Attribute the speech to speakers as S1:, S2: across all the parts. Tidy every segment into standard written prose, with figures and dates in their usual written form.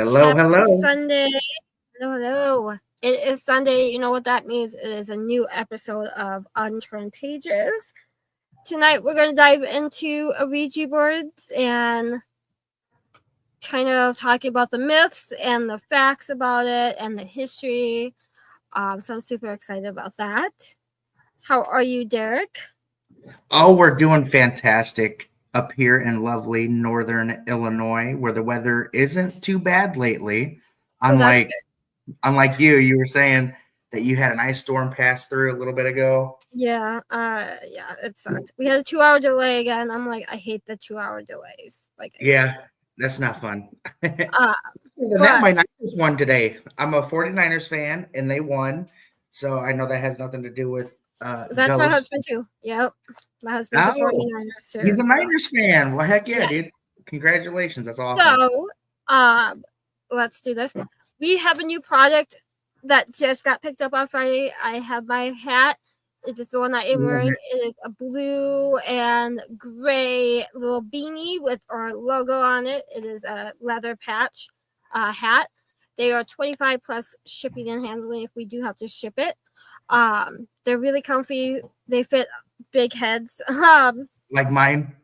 S1: Hello,
S2: Happy
S1: hello.
S2: Sunday. Hello, hello. It is Sunday. You know what that means? It is a new episode of Unturned Pages. Tonight we're going to dive into Ouija boards and kind of talking about the myths and the facts about it and the history. So I'm super excited about that. How are you, Derek?
S1: Oh, we're doing fantastic up here in lovely northern Illinois, where the weather isn't too bad lately.
S2: So that's
S1: Unlike
S2: good.
S1: unlike you were saying that you had an ice storm pass through a little bit ago.
S2: Yeah, it sucked. We had a 2 hour delay again. I'm like, I hate the 2 hour delays. Like, I really.
S1: Yeah, that's not fun.
S2: Uh,
S1: Other than that,
S2: but
S1: my Niners won today. I'm a 49ers fan, and they won. So I know that has nothing to do with
S2: That's my
S1: ghosts.
S2: husband too. Yep. My husband's a
S1: Oh,
S2: 49ers too.
S1: he's a Niners fan. Well, heck yeah,
S2: Yeah.
S1: dude. Congratulations. That's awesome.
S2: So let's do this. We have a new product that just got picked up on Friday. I have my hat. It is the one I am wearing. It is a blue and gray little beanie with our logo on it. It is a leather patch hat. They are 25 plus shipping and handling if we do have to ship it. They're really comfy. They fit big heads.
S1: Like mine.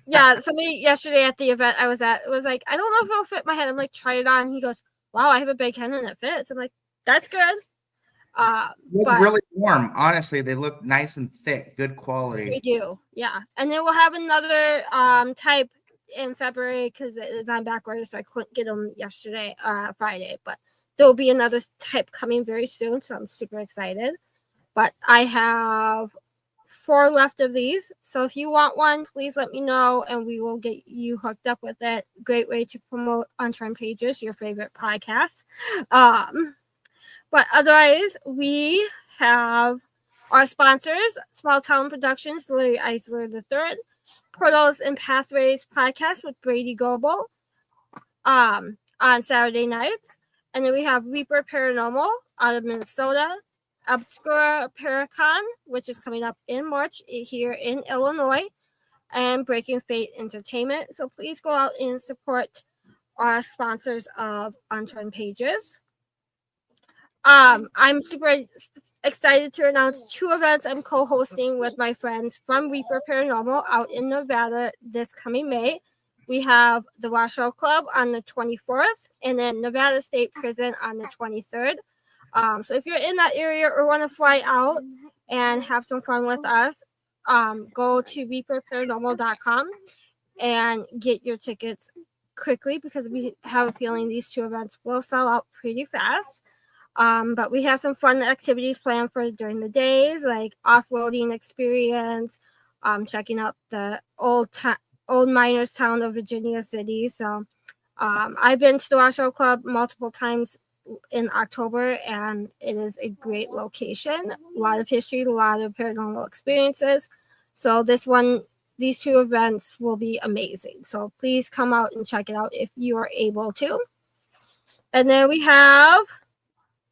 S2: Yeah, somebody yesterday at the event I was at was like, I don't know if it'll fit my head. I'm like, try it on. He goes, wow, I have a big head and it fits. I'm like, that's good.
S1: Look
S2: But
S1: really warm. Honestly, they look nice and thick, good
S2: they
S1: quality.
S2: do, yeah. And then we'll have another type in February because it is on back order, so I couldn't get them yesterday, Friday. But there will be another type coming very soon, so I'm super excited. But I have 4 left of these. So if you want one, please let me know and we will get you hooked up with it. Great way to promote Unturned Pages, your favorite podcast. But otherwise, we have our sponsors, Small Town Productions, Larry Eisler III, Portals and Pathways podcast with Brady Goebel on Saturday nights. And then we have Reaper Paranormal out of Minnesota, Obscura Paracon, which is coming up in March here in Illinois, and Breaking Fate Entertainment. So please go out and support our sponsors of Unturned Pages. I'm super excited to announce 2 events I'm co-hosting with my friends from Reaper Paranormal out in Nevada this coming May. We have the Washoe Club on the 24th and then Nevada State Prison on the 23rd. So if you're in that area or want to fly out and have some fun with us, go to reaperparanormal.com and get your tickets quickly because we have a feeling these 2 events will sell out pretty fast. But we have some fun activities planned for during the days, like off-roading experience, checking out the old miners town of Virginia City. So I've been to the Washoe Club multiple times in October, and it is a great location. A lot of history, a lot of paranormal experiences. So these 2 events will be amazing. So please come out and check it out if you are able to. And then we have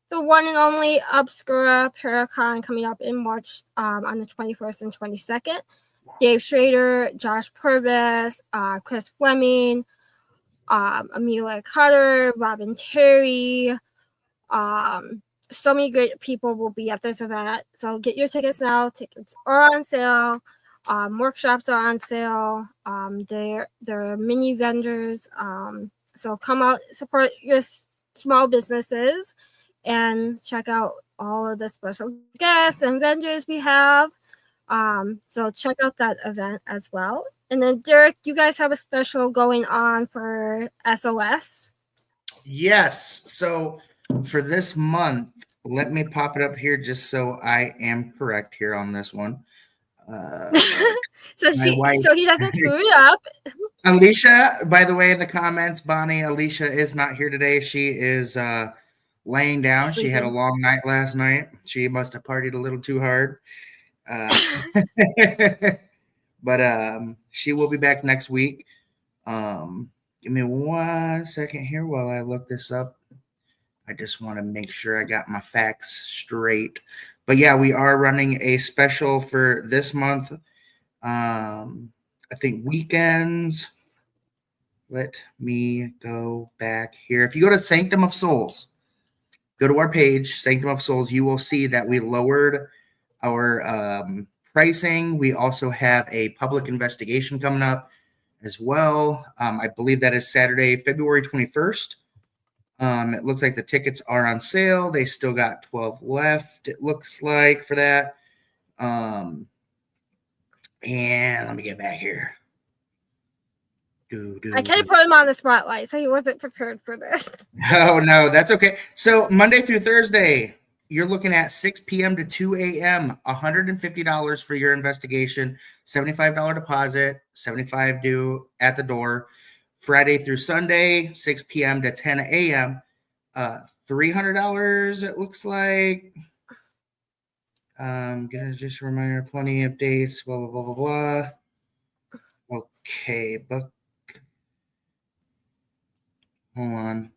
S2: the one and only Obscura Paracon coming up in March on the 21st and 22nd. Dave Schrader, Josh Purvis, Chris Fleming, Amelia Cutter, Robin Terry. So many great people will be at this event. So get your tickets now. Tickets are on sale. Workshops are on sale. They're mini vendors. So come out, support your small businesses, and check out all of the special guests and vendors we have. So check out that event as well. And then Derek, you guys have a special going on for SOS.
S1: Yes. So for this month, let me pop it up here just so I am correct here on this one.
S2: So he doesn't screw it up.
S1: Alicia, by the way, in the comments, Bonnie, Alicia is not here today. She is laying down. Sleeping. She had a long night last night. She must have partied a little too hard. But she will be back next week. Give me 1 second here while I look this up. I just want to make sure I got my facts straight. But yeah, we are running a special for this month. I think weekends. Let me go back here. If you go to Sanctum of Souls, go to our page, Sanctum of Souls, you will see that we lowered our pricing. We also have a public investigation coming up as well. I believe that is Saturday, February 21st. It looks like the tickets are on sale. They still got 12 left, it looks like, for that. And let me get back here.
S2: I kind of put him on the spotlight, so he wasn't prepared for this.
S1: Oh, no, that's okay. So Monday through Thursday, you're looking at 6 p.m. to 2 a.m., $150 for your investigation, $75 deposit, $75 due at the door. Friday through Sunday, 6 p.m. to 10 a.m., $300, it looks like. Gonna just a reminder, plenty of dates, blah, blah, blah, blah, blah. Okay, book. Hold on.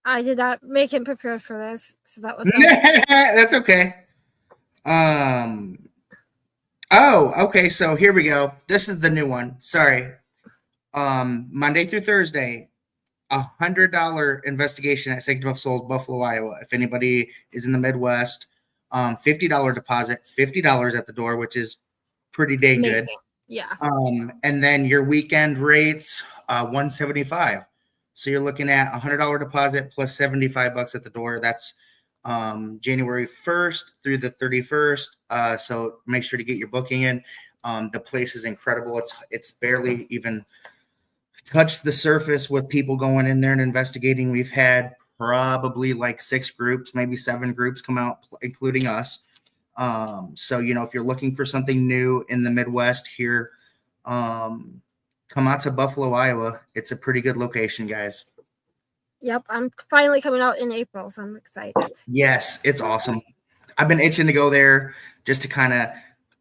S2: I did not make him prepared for this, so that was
S1: that's okay. Oh, okay, so here we go. This is the new one. Sorry. Monday through Thursday, $100 investigation at Sanctum of Souls, Buffalo, Iowa. If anybody is in the Midwest, $50 deposit, $50 at the door, which is pretty dang
S2: amazing.
S1: good.
S2: Yeah.
S1: And then your weekend rates, $175. So you're looking at $100 deposit plus $75 at the door. That's January 1st through the 31st. So make sure to get your booking in. The place is incredible. It's barely even touched the surface with people going in there and investigating. We've had probably like 6 groups, maybe 7 groups come out, including us. So, if you're looking for something new in the Midwest here, come out to Buffalo, Iowa. It's a pretty good location, guys.
S2: Yep, I'm finally coming out in April, so I'm excited.
S1: Yes, it's awesome. I've been itching to go there just to kind of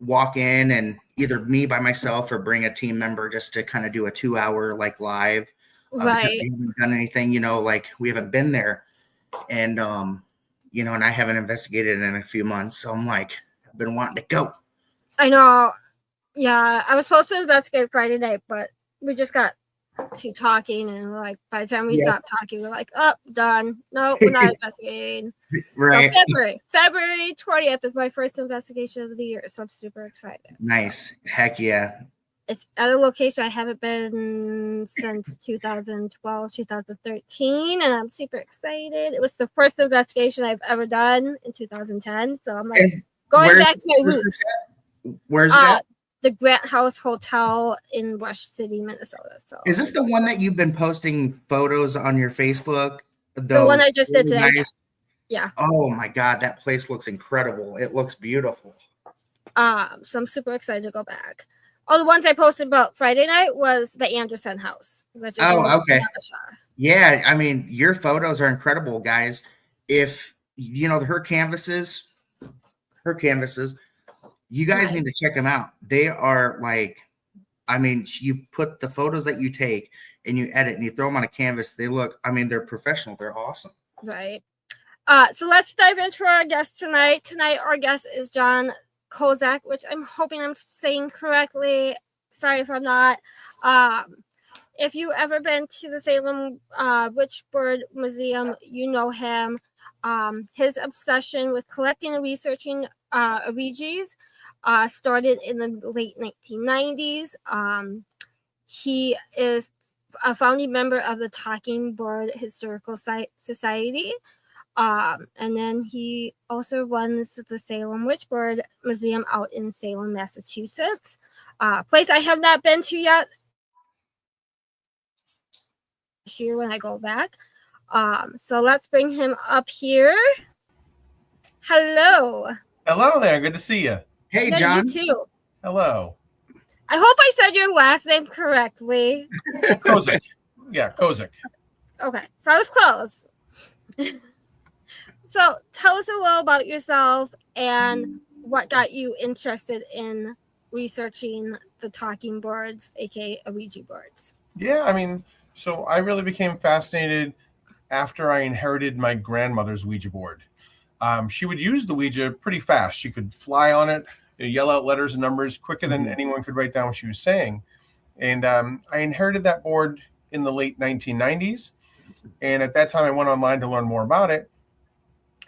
S1: walk in and either me by myself or bring a team member just to kind of do a 2-hour like live.
S2: Right.
S1: Because they haven't done anything, like we haven't been there. And, and I haven't investigated in a few months. So I'm like, I've been wanting to go.
S2: I know. Yeah, I was supposed to investigate Friday night, but we just got to talking, and we're like, by the time we stopped talking, we're like, oh, done. No, we're not investigating.
S1: Right.
S2: So February 20th is my first investigation of the year, so I'm super excited.
S1: Nice. Heck yeah.
S2: It's at a location I haven't been since 2012, 2013, and I'm super excited. It was the first investigation I've ever done in 2010, so I'm like going back to my roots.
S1: Where's that?
S2: The Grant House Hotel in West City, Minnesota. So
S1: is this the one that you've been posting photos on your Facebook?
S2: The one I just did today. Nice. Yeah.
S1: Oh my God, that place looks incredible. It looks beautiful.
S2: So I'm super excited to go back. All the ones I posted about Friday night was the Anderson house. Which is
S1: okay. Yeah, I mean, your photos are incredible, guys. If her canvases, you guys need to check them out. They are like, I mean, you put the photos that you take and you edit and you throw them on a canvas. They look, I mean, they're professional. They're awesome.
S2: Right. So let's dive into our guest tonight. Tonight, our guest is John Kozik, which I'm hoping I'm saying correctly. Sorry if I'm not. If you've ever been to the Salem Witchboard Museum, you know him. His obsession with collecting and researching Ouijas started in the late 1990s. He is a founding member of the Talking Board Historical Society. And then he also runs the Salem Witchboard Museum out in Salem, Massachusetts. Place I have not been to yet. This year when I go back. So let's bring him up here. Hello.
S3: Hello there. Good to see you.
S1: Hey, John.
S2: You too.
S3: Hello.
S2: I hope I said your last name correctly.
S3: Kozik. Yeah, Kozik.
S2: Okay, so I was close. So tell us a little about yourself and what got you interested in researching the talking boards, aka Ouija boards.
S3: Yeah, I mean, so I really became fascinated after I inherited my grandmother's Ouija board. She would use the Ouija pretty fast. She could fly on it, yell out letters and numbers quicker than anyone could write down what she was saying. And I inherited that board in the late 1990s. And at that time, I went online to learn more about it.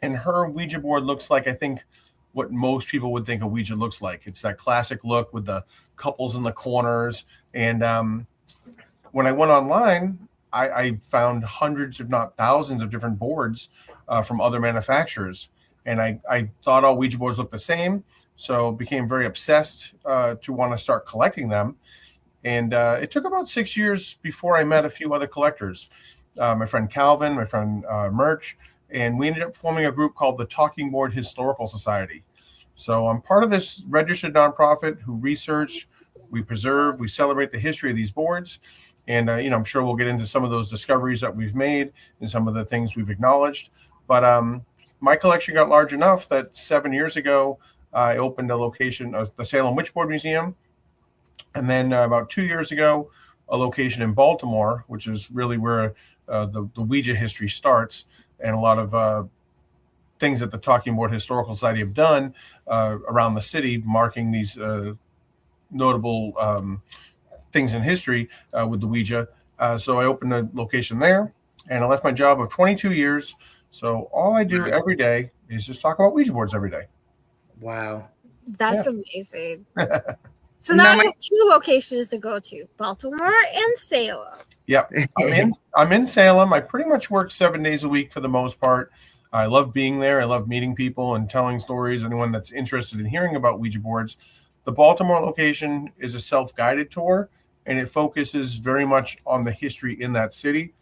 S3: And her Ouija board looks like, I think, what most people would think a Ouija looks like. It's that classic look with the couples in the corners. And when I went online, I found hundreds, if not thousands, of different boards from other manufacturers. And I thought all Ouija boards looked the same. So became very obsessed to want to start collecting them. And it took about 6 years before I met a few other collectors. My friend Calvin, my friend Murch, and we ended up forming a group called the Talking Board Historical Society. So I'm part of this registered nonprofit who research, we preserve, we celebrate the history of these boards. And, I'm sure we'll get into some of those discoveries that we've made and some of the things we've acknowledged. But my collection got large enough that 7 years ago, I opened a location, the Salem Witchboard Museum. And then about 2 years ago, a location in Baltimore, which is really where the Ouija history starts, and a lot of things that the Talking Board Historical Society have done around the city, marking these notable things in history with the Ouija. So I opened a location there, and I left my job of 22 years. So all I do every day is just talk about Ouija boards every day.
S1: Wow.
S2: That's amazing. So
S1: Now
S2: now
S1: my-
S2: you have 2 locations to go to, Baltimore and Salem.
S3: Yep. I'm in Salem. I pretty much work 7 days a week for the most part. I love being there. I love meeting people and telling stories. Anyone that's interested in hearing about Ouija boards. The Baltimore location is a self-guided tour, and it focuses very much on the history in that city.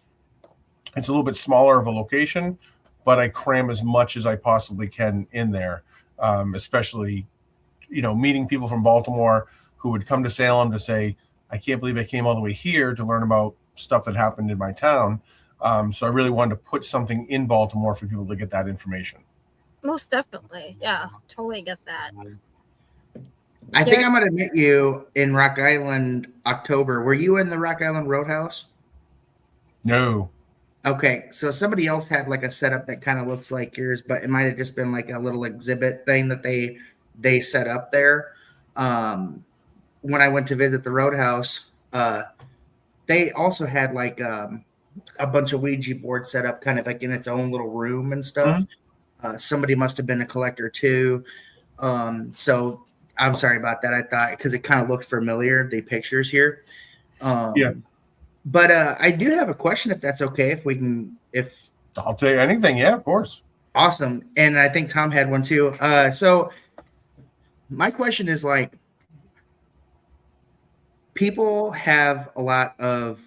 S3: It's a little bit smaller of a location, but I cram as much as I possibly can in there, especially, meeting people from Baltimore who would come to Salem to say, I can't believe I came all the way here to learn about stuff that happened in my town. So I really wanted to put something in Baltimore for people to get that information.
S2: Most definitely. Yeah, totally get that.
S1: I think I might have met you in Rock Island, October. Were you in the Rock Island Roadhouse?
S3: No.
S1: Okay, so somebody else had like a setup that kind of looks like yours, but it might have just been like a little exhibit thing that they set up there. When I went to visit the Roadhouse, they also had like a bunch of Ouija boards set up kind of like in its own little room and stuff. Somebody must have been a collector too. So I'm sorry about that. I thought because it kind of looked familiar, the pictures here.
S3: Yeah.
S1: But I do have a question, if that's okay, if
S3: I'll take anything. Yeah, of course.
S1: Awesome. And I think Tom had one too. So my question is like, people have a lot of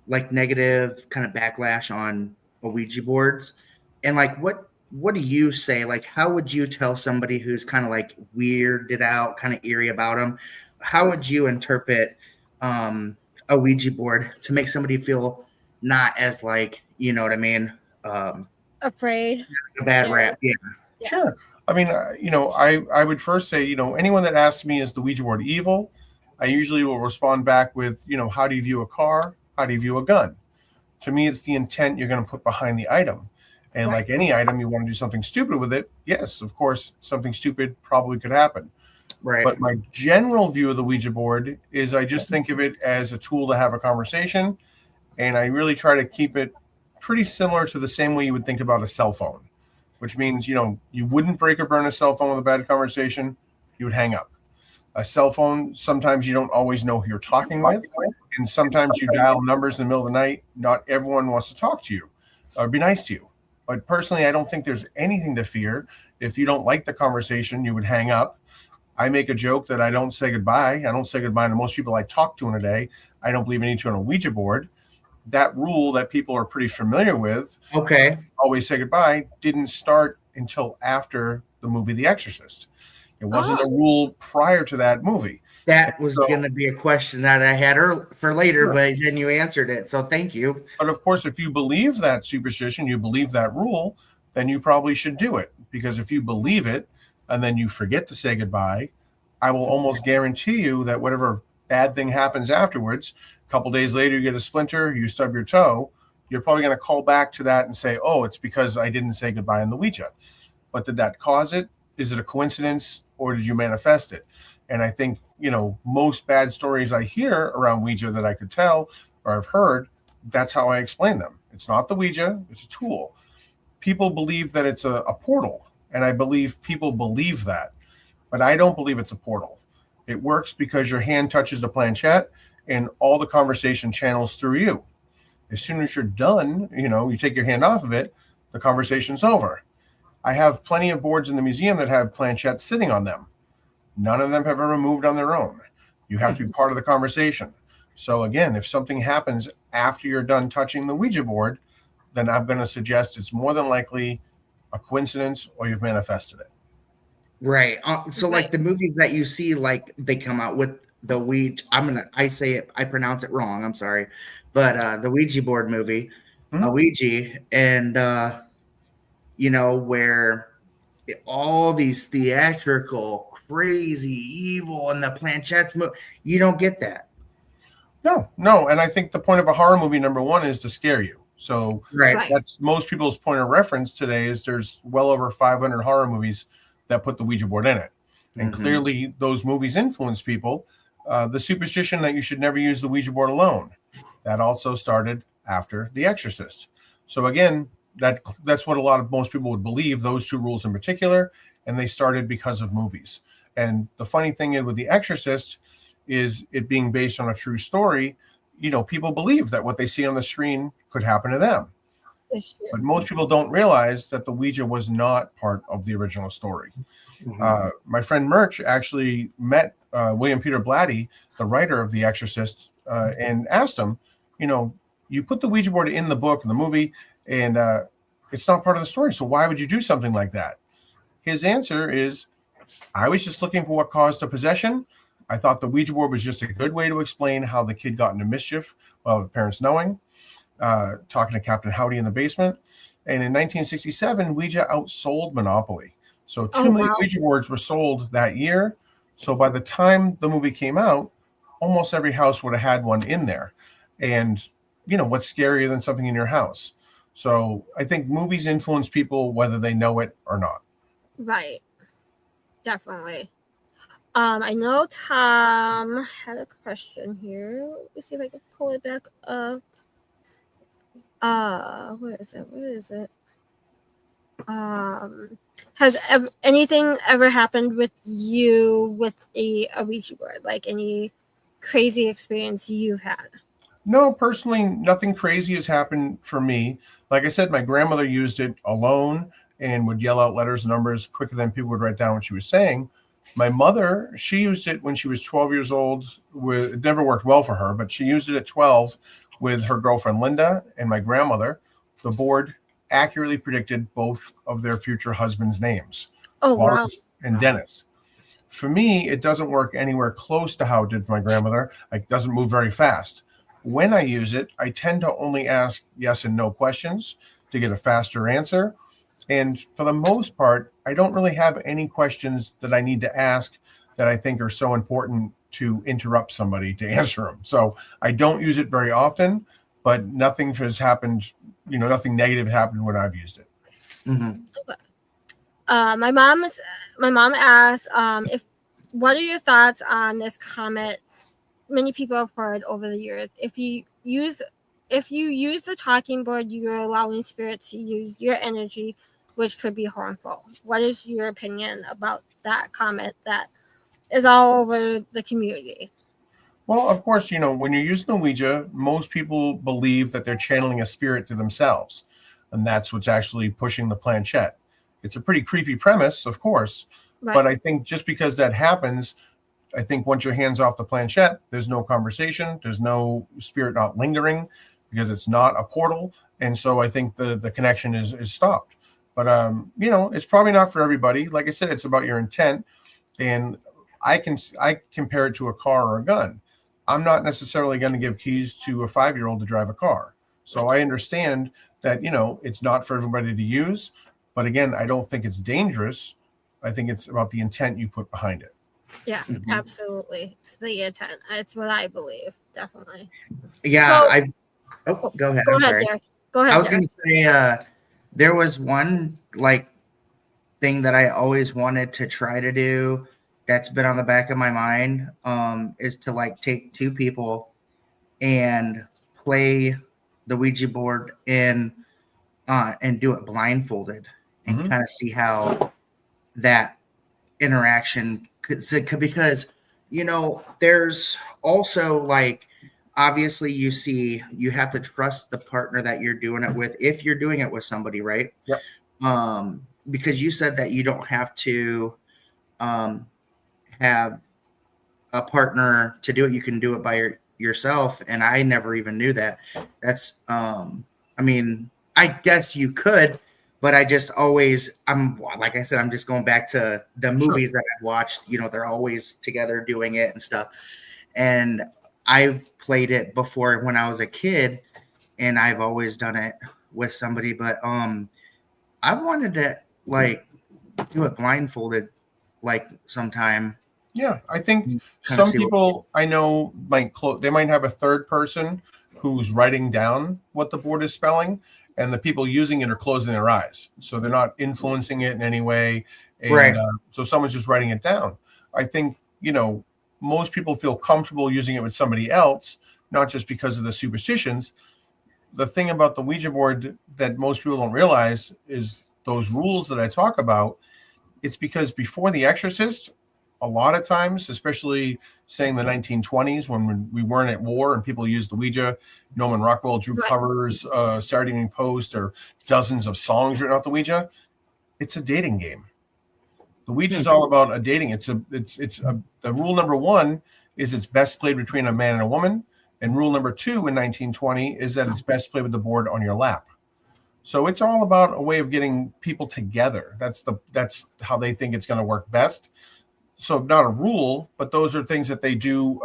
S1: like negative kind of backlash on Ouija boards. And like, what do you say? Like, how would you tell somebody who's kind of like weirded out, kind of eerie about them? How would you interpret a Ouija board to make somebody feel not as like, you know what I mean?
S2: Afraid.
S1: A bad rap. Yeah.
S3: Sure. I mean, I would first say, anyone that asks me, is the Ouija board evil? I usually will respond back with, how do you view a car? How do you view a gun? To me, it's the intent you're going to put behind the item. And like any item, you want to do something stupid with it. Yes, of course, something stupid probably could happen.
S1: Right.
S3: But my general view of the Ouija board is I just think of it as a tool to have a conversation. And I really try to keep it pretty similar to the same way you would think about a cell phone, which means, you wouldn't break or burn a cell phone with a bad conversation. You would hang up. A cell phone, sometimes you don't always know who you're talking with. And sometimes you dial numbers in the middle of the night. Not everyone wants to talk to you or be nice to you. But personally, I don't think there's anything to fear. If you don't like the conversation, you would hang up. I make a joke that I don't say goodbye. I don't say goodbye to most people I talk to in a day. I don't believe I need to on a Ouija board. That rule that people are pretty familiar with,
S1: okay,
S3: always say goodbye, didn't start until after the movie The Exorcist. It wasn't a rule prior to that movie.
S1: That was going to be a question that I had for later,
S3: Sure.
S1: But then you answered it. So thank you.
S3: But of course, if you believe that superstition, you believe that rule, then you probably should do it. Because if you believe it and then you forget to say goodbye, I will almost guarantee you that whatever bad thing happens afterwards, a couple days later, you get a splinter, you stub your toe, you're probably going to call back to that and say, oh, it's because I didn't say goodbye in the Ouija. But did that cause it? Is it a coincidence, or did you manifest it? And I think most bad stories I hear around Ouija that I could tell or I've heard, that's how I explain them. It's not the Ouija, it's a tool. People believe that it's a portal, and I believe people believe that, but I don't believe it's a portal. It works because your hand touches the planchette and all the conversation channels through you. As soon as you're done, you take your hand off of it, the conversation's over. I have plenty of boards in the museum that have planchettes sitting on them. None of them have ever moved on their own. You have to be part of the conversation. So again, if something happens after you're done touching the Ouija board, then I'm going to suggest it's more than likely a coincidence or you've manifested it.
S1: Right. So like the movies that you see, like they come out with the Ouija. I say it, I pronounce it wrong. I'm sorry, but the Ouija board movie, Ouija, and where all these theatrical, crazy, evil, and the planchettes move. You don't get that.
S3: No, and I think the point of a horror movie, number one, is to scare you. So that's most people's point of reference today. Is there's well over 500 horror movies that put the Ouija board in it, and clearly those movies influence people. The superstition that you should never use the Ouija board alone, that also started after The Exorcist. So again, that's what most people would believe, those two rules in particular, and they started because of movies. And the funny thing is with The Exorcist is it being based on a true story. People believe that what they see on the screen could happen to them. But most people don't realize that the Ouija was not part of the original story. My friend Murch actually met William Peter Blatty, the writer of The Exorcist, and asked him, you put the Ouija board in the book, in the movie, and it's not part of the story. So why would you do something like that? His answer is, I was just looking for what caused a possession. I thought the Ouija board was just a good way to explain how the kid got into mischief without the parents knowing. Talking to Captain Howdy in the basement. And in 1967, Ouija outsold Monopoly. So 2 million Ouija boards were sold that year. So by the time the movie came out, almost every house would have had one in there. And, what's scarier than something in your house? So I think movies influence people whether they know it or not.
S2: Right. Definitely. I know Tom had a question here. Let me see if I can pull it back up. Where is it? Has anything ever happened with you with a Ouija board? Like any crazy experience you've had?
S3: No, personally, nothing crazy has happened for me. Like I said, my grandmother used it alone and would yell out letters and numbers quicker than people would write down what she was saying. My mother, she used it when she was 12 years old. It never worked well for her, but she used it at 12 with her girlfriend Linda and my grandmother. The board accurately predicted both of their future husbands' names, Lawrence and Dennis. For me, it doesn't work anywhere close to how it did for my grandmother. It doesn't move very fast. When I use it, I tend to only ask yes and no questions to get a faster answer. And for the most part, I don't really have any questions that I need to ask that I think are so important to interrupt somebody to answer them. So I don't use it very often, but nothing has happened, nothing negative happened when I've used it.
S2: My mom asked, what are your thoughts on this comment many people have heard over the years? If you use the talking board, you're allowing spirits to use your energy, which could be harmful. What is your opinion about that comment that is all over the community?
S3: Well, of course, when you're using the Ouija, most people believe that they're channeling a spirit to themselves. And that's what's actually pushing the planchette. It's a pretty creepy premise, of course. Right. But I think just because that happens, I think once your hand's off the planchette, there's no conversation. There's no spirit not lingering because it's not a portal. And so I think the connection is stopped. But, it's probably not for everybody. Like I said, it's about your intent. And I compare it to a car or a gun. I'm not necessarily going to give keys to a 5-year-old to drive a car. So I understand that, it's not for everybody to use. But again, I don't think it's dangerous. I think it's about the intent you put behind it.
S2: Yeah, absolutely. It's the intent. It's what I believe. Definitely.
S1: Yeah. So, go ahead.
S2: Go ahead, Derek. Go ahead.
S1: I was going to say, there was one thing that I always wanted to try to do that's been on the back of my mind, is to like take two people and play the Ouija board and do it blindfolded and
S3: Mhm.
S1: kind of see how that interaction because there's also like obviously you have to trust the partner that you're doing it with if you're doing it with somebody, right?
S3: Yep.
S1: Because you said that you don't have to have a partner to do it. You can do it by yourself, and I never even knew that. That's I mean, I guess you could, but I just always I'm like I said, I'm just going back to the movies that I've watched. They're always together doing it and stuff. And I've played it before when I was a kid, and I've always done it with somebody, but I wanted to like do it blindfolded like sometime.
S3: Yeah, I think
S1: Kinda
S3: some
S1: see what-
S3: people I know they might have a third person who's writing down what the board is spelling, and the people using it are closing their eyes, so they're not influencing it in any way. And
S1: Right.
S3: So someone's just writing it down. I think most people feel comfortable using it with somebody else, not just because of the superstitions. The thing about the Ouija board that most people don't realize is those rules that I talk about. It's because before The Exorcist, a lot of times, especially saying the 1920s when we weren't at war and people used the Ouija, Norman Rockwell drew
S2: Right.
S3: covers, Saturday Evening Post, or dozens of songs written out the Ouija. It's a dating game. The Ouija is all about a dating. The rule number one is it's best played between a man and a woman, and rule number two in 1920 is that it's best played with the board on your lap. So it's all about a way of getting people together. That's how they think it's going to work best. So not a rule, but those are things that they do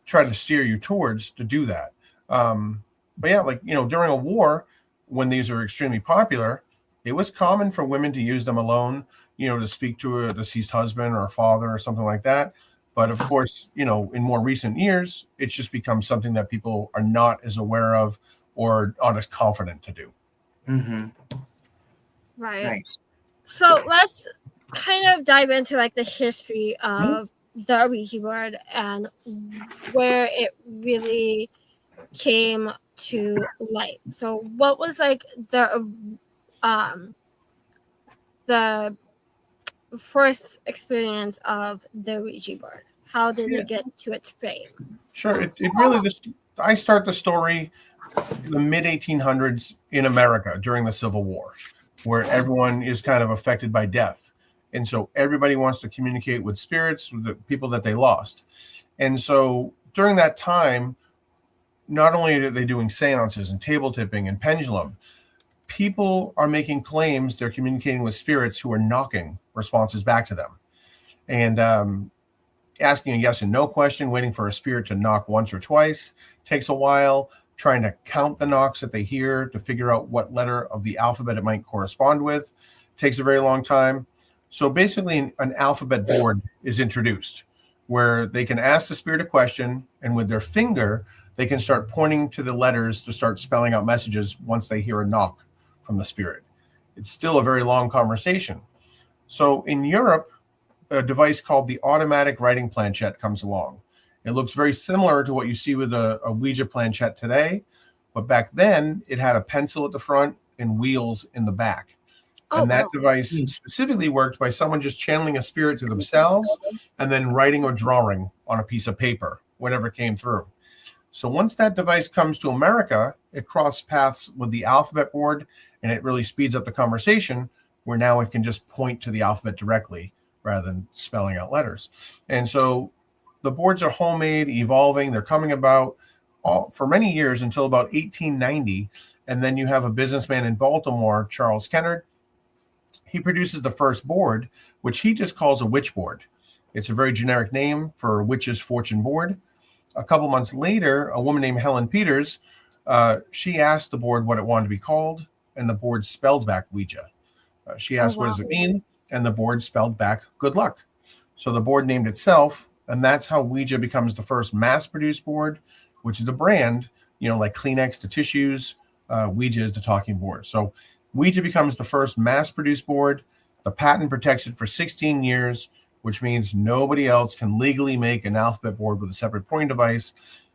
S3: try to steer you towards to do that. But yeah, like during a war, when these are extremely popular, it was common for women to use them alone, to speak to a deceased husband or a father or something like that. But of course, in more recent years, it's just become something that people are not as aware of or aren't as confident to do.
S1: Mm-hmm.
S2: Right.
S1: Nice.
S2: So let's kind of dive into like the history of the Ouija board and where it really came to light. So what was like the first experience of the Ouija board? How did it get to its fame?
S3: Sure. It really I start the story in the mid 1800s in America during the Civil War, where everyone is kind of affected by death. And so everybody wants to communicate with spirits, with the people that they lost. And so during that time, not only are they doing seances and table tipping and pendulum, people are making claims they're communicating with spirits who are knocking responses back to them. And asking a yes and no question, waiting for a spirit to knock once or twice takes a while. Trying to count the knocks that they hear to figure out what letter of the alphabet it might correspond with takes a very long time. So basically, an alphabet board is introduced where they can ask the spirit a question, and with their finger, they can start pointing to the letters to start spelling out messages once they hear a knock from the spirit. It's still a very long conversation. So in Europe, a device called the automatic writing planchette comes along. It looks very similar to what you see with a Ouija planchette today, but back then it had a pencil at the front and wheels in the back. And that device specifically worked by someone just channeling a spirit through themselves and then writing or drawing on a piece of paper, whatever came through. So once that device comes to America, it cross paths with the alphabet board, and it really speeds up the conversation where now it can just point to the alphabet directly rather than spelling out letters. And so the boards are homemade, evolving. They're coming about for many years until about 1890. And then you have a businessman in Baltimore, Charles Kennard. He produces the first board, which he just calls a witch board. It's a very generic name for a witch's fortune board. A couple months later, a woman named Helen Peters, she asked the board what it wanted to be called, and the board spelled back Ouija. She asked, what does it mean? And the board spelled back good luck. So the board named itself, and that's how Ouija becomes the first mass-produced board, which is the brand, like Kleenex to tissues. Ouija is the talking board. So Ouija becomes the first mass-produced board. The patent protects it for 16 years. which means nobody else can legally make an alphabet board with a separate pointing device.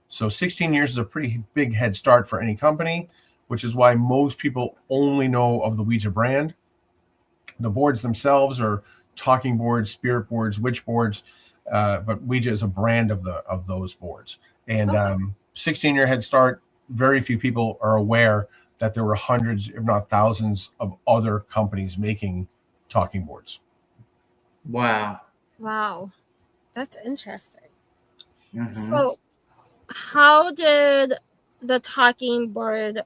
S3: So 16 years is a pretty big head start for any company, which is why most people only know of the Ouija brand. The boards themselves are talking boards, spirit boards, witch boards, but Ouija is a brand of those boards. And 16-year head start, very few people are aware that there were hundreds, if not thousands, of other companies making talking boards.
S1: Wow.
S2: Wow. That's interesting.
S1: Mhm.
S2: So how did the talking board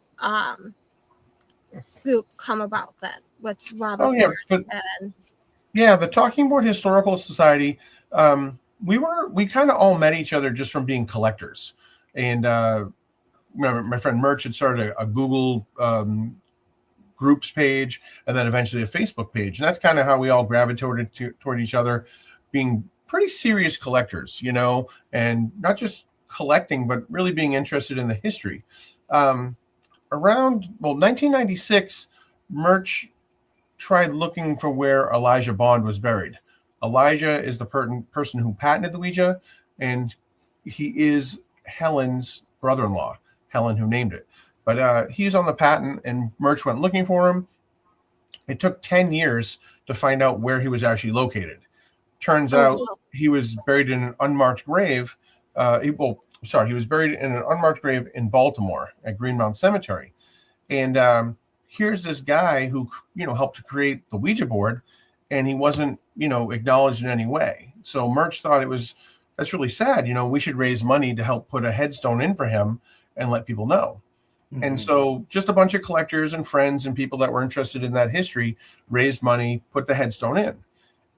S2: group come about then with Robert Murch and
S3: the Talking Board Historical Society, we kind of all met each other just from being collectors. And my friend Murch had started a Google groups page, and then eventually a Facebook page. And that's kind of how we all gravitated toward each other, being pretty serious collectors, and not just collecting, but really being interested in the history. Around 1996, Murch tried looking for where Elijah Bond was buried. Elijah is the person who patented the Ouija, and he is Helen's brother-in-law, Helen, who named it. But he's on the patent, and Murch went looking for him. It took 10 years to find out where he was actually located. Turns out he was buried in an unmarked grave. He was buried in an unmarked grave in Baltimore at Greenmount Cemetery. And here's this guy who, helped to create the Ouija board, and he wasn't, acknowledged in any way. So Murch thought that's really sad. We should raise money to help put a headstone in for him and let people know. Mm-hmm. And so just a bunch of collectors and friends and people that were interested in that history raised money, put the headstone in.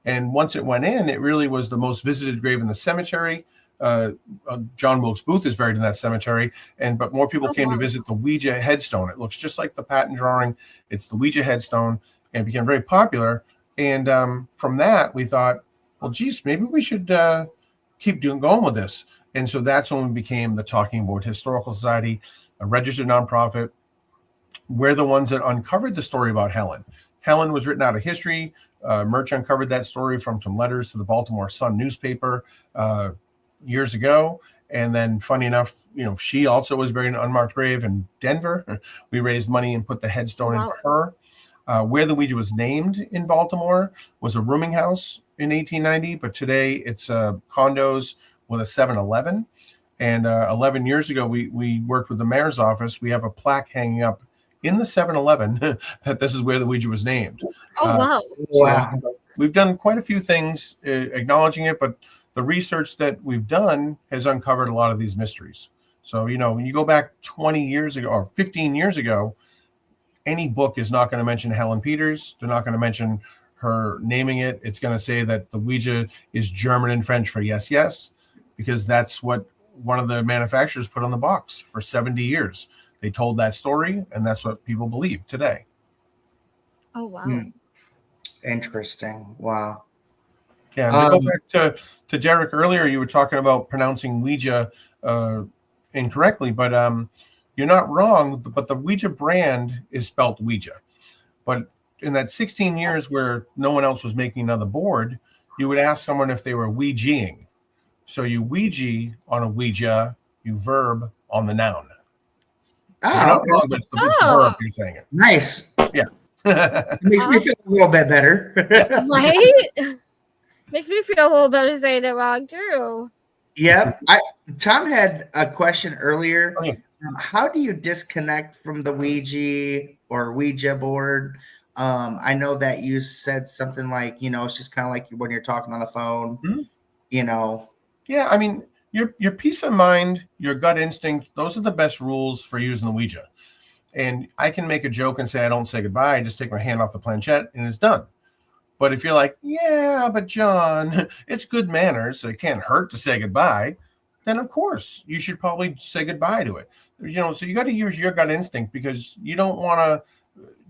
S3: And once it went in, it really was the most visited grave in the cemetery. John Wilkes Booth is buried in that cemetery, but more people came to visit the Ouija headstone. It looks just like the patent drawing. It's the Ouija headstone, and it became very popular. And from that, we thought, well, geez, maybe we should keep going with this. And so that's when we became the Talking Board Historical Society, a registered nonprofit. We're the ones that uncovered the story about Helen. Helen was written out of history. Murch uncovered that story from some letters to the Baltimore Sun newspaper years ago. And then funny enough, she also was buried in an unmarked grave in Denver. We raised money and put the headstone in for her. Where the Ouija was named in Baltimore was a rooming house in 1890, but today it's condos with a 7-Eleven. And 11 years ago, we worked with the mayor's office. We have a plaque hanging up in the 7-Eleven that this is where the Ouija was named.
S2: Wow.
S3: So we've done quite a few things acknowledging it, but the research that we've done has uncovered a lot of these mysteries. So, when you go back 20 years ago or 15 years ago, any book is not going to mention Helen Peters. They're not going to mention her naming it. It's going to say that the Ouija is German and French for yes, yes, because that's what one of the manufacturers put on the box for 70 years. They told that story, and that's what people believe today.
S2: Oh, wow.
S1: Interesting. Wow.
S3: Yeah, and to go back to Derek earlier, you were talking about pronouncing Ouija incorrectly, but you're not wrong. But the Ouija brand is spelled Ouija. But in that 16 years where no one else was making another board, you would ask someone if they were Ouijaing. So you Ouija on a Ouija, you verb on the noun. So it's the verb you're saying it.
S1: Nice.
S3: Yeah.
S1: It makes me feel a little bit better.
S2: Right? Makes me feel a little better saying it wrong too.
S1: Yep. Tom had a question earlier.
S3: Oh, yeah.
S1: How do you disconnect from the Ouija board? I know that you said something like, it's just kind of like when you're talking on the phone,
S3: Mm-hmm. Yeah, I mean, your peace of mind, your gut instinct, those are the best rules for using the Ouija. And I can make a joke and say, I don't say goodbye. I just take my hand off the planchette and it's done. But if you're like, yeah, but John, it's good manners, so it can't hurt to say goodbye, then of course you should probably say goodbye to it. So you got to use your gut instinct because you don't want to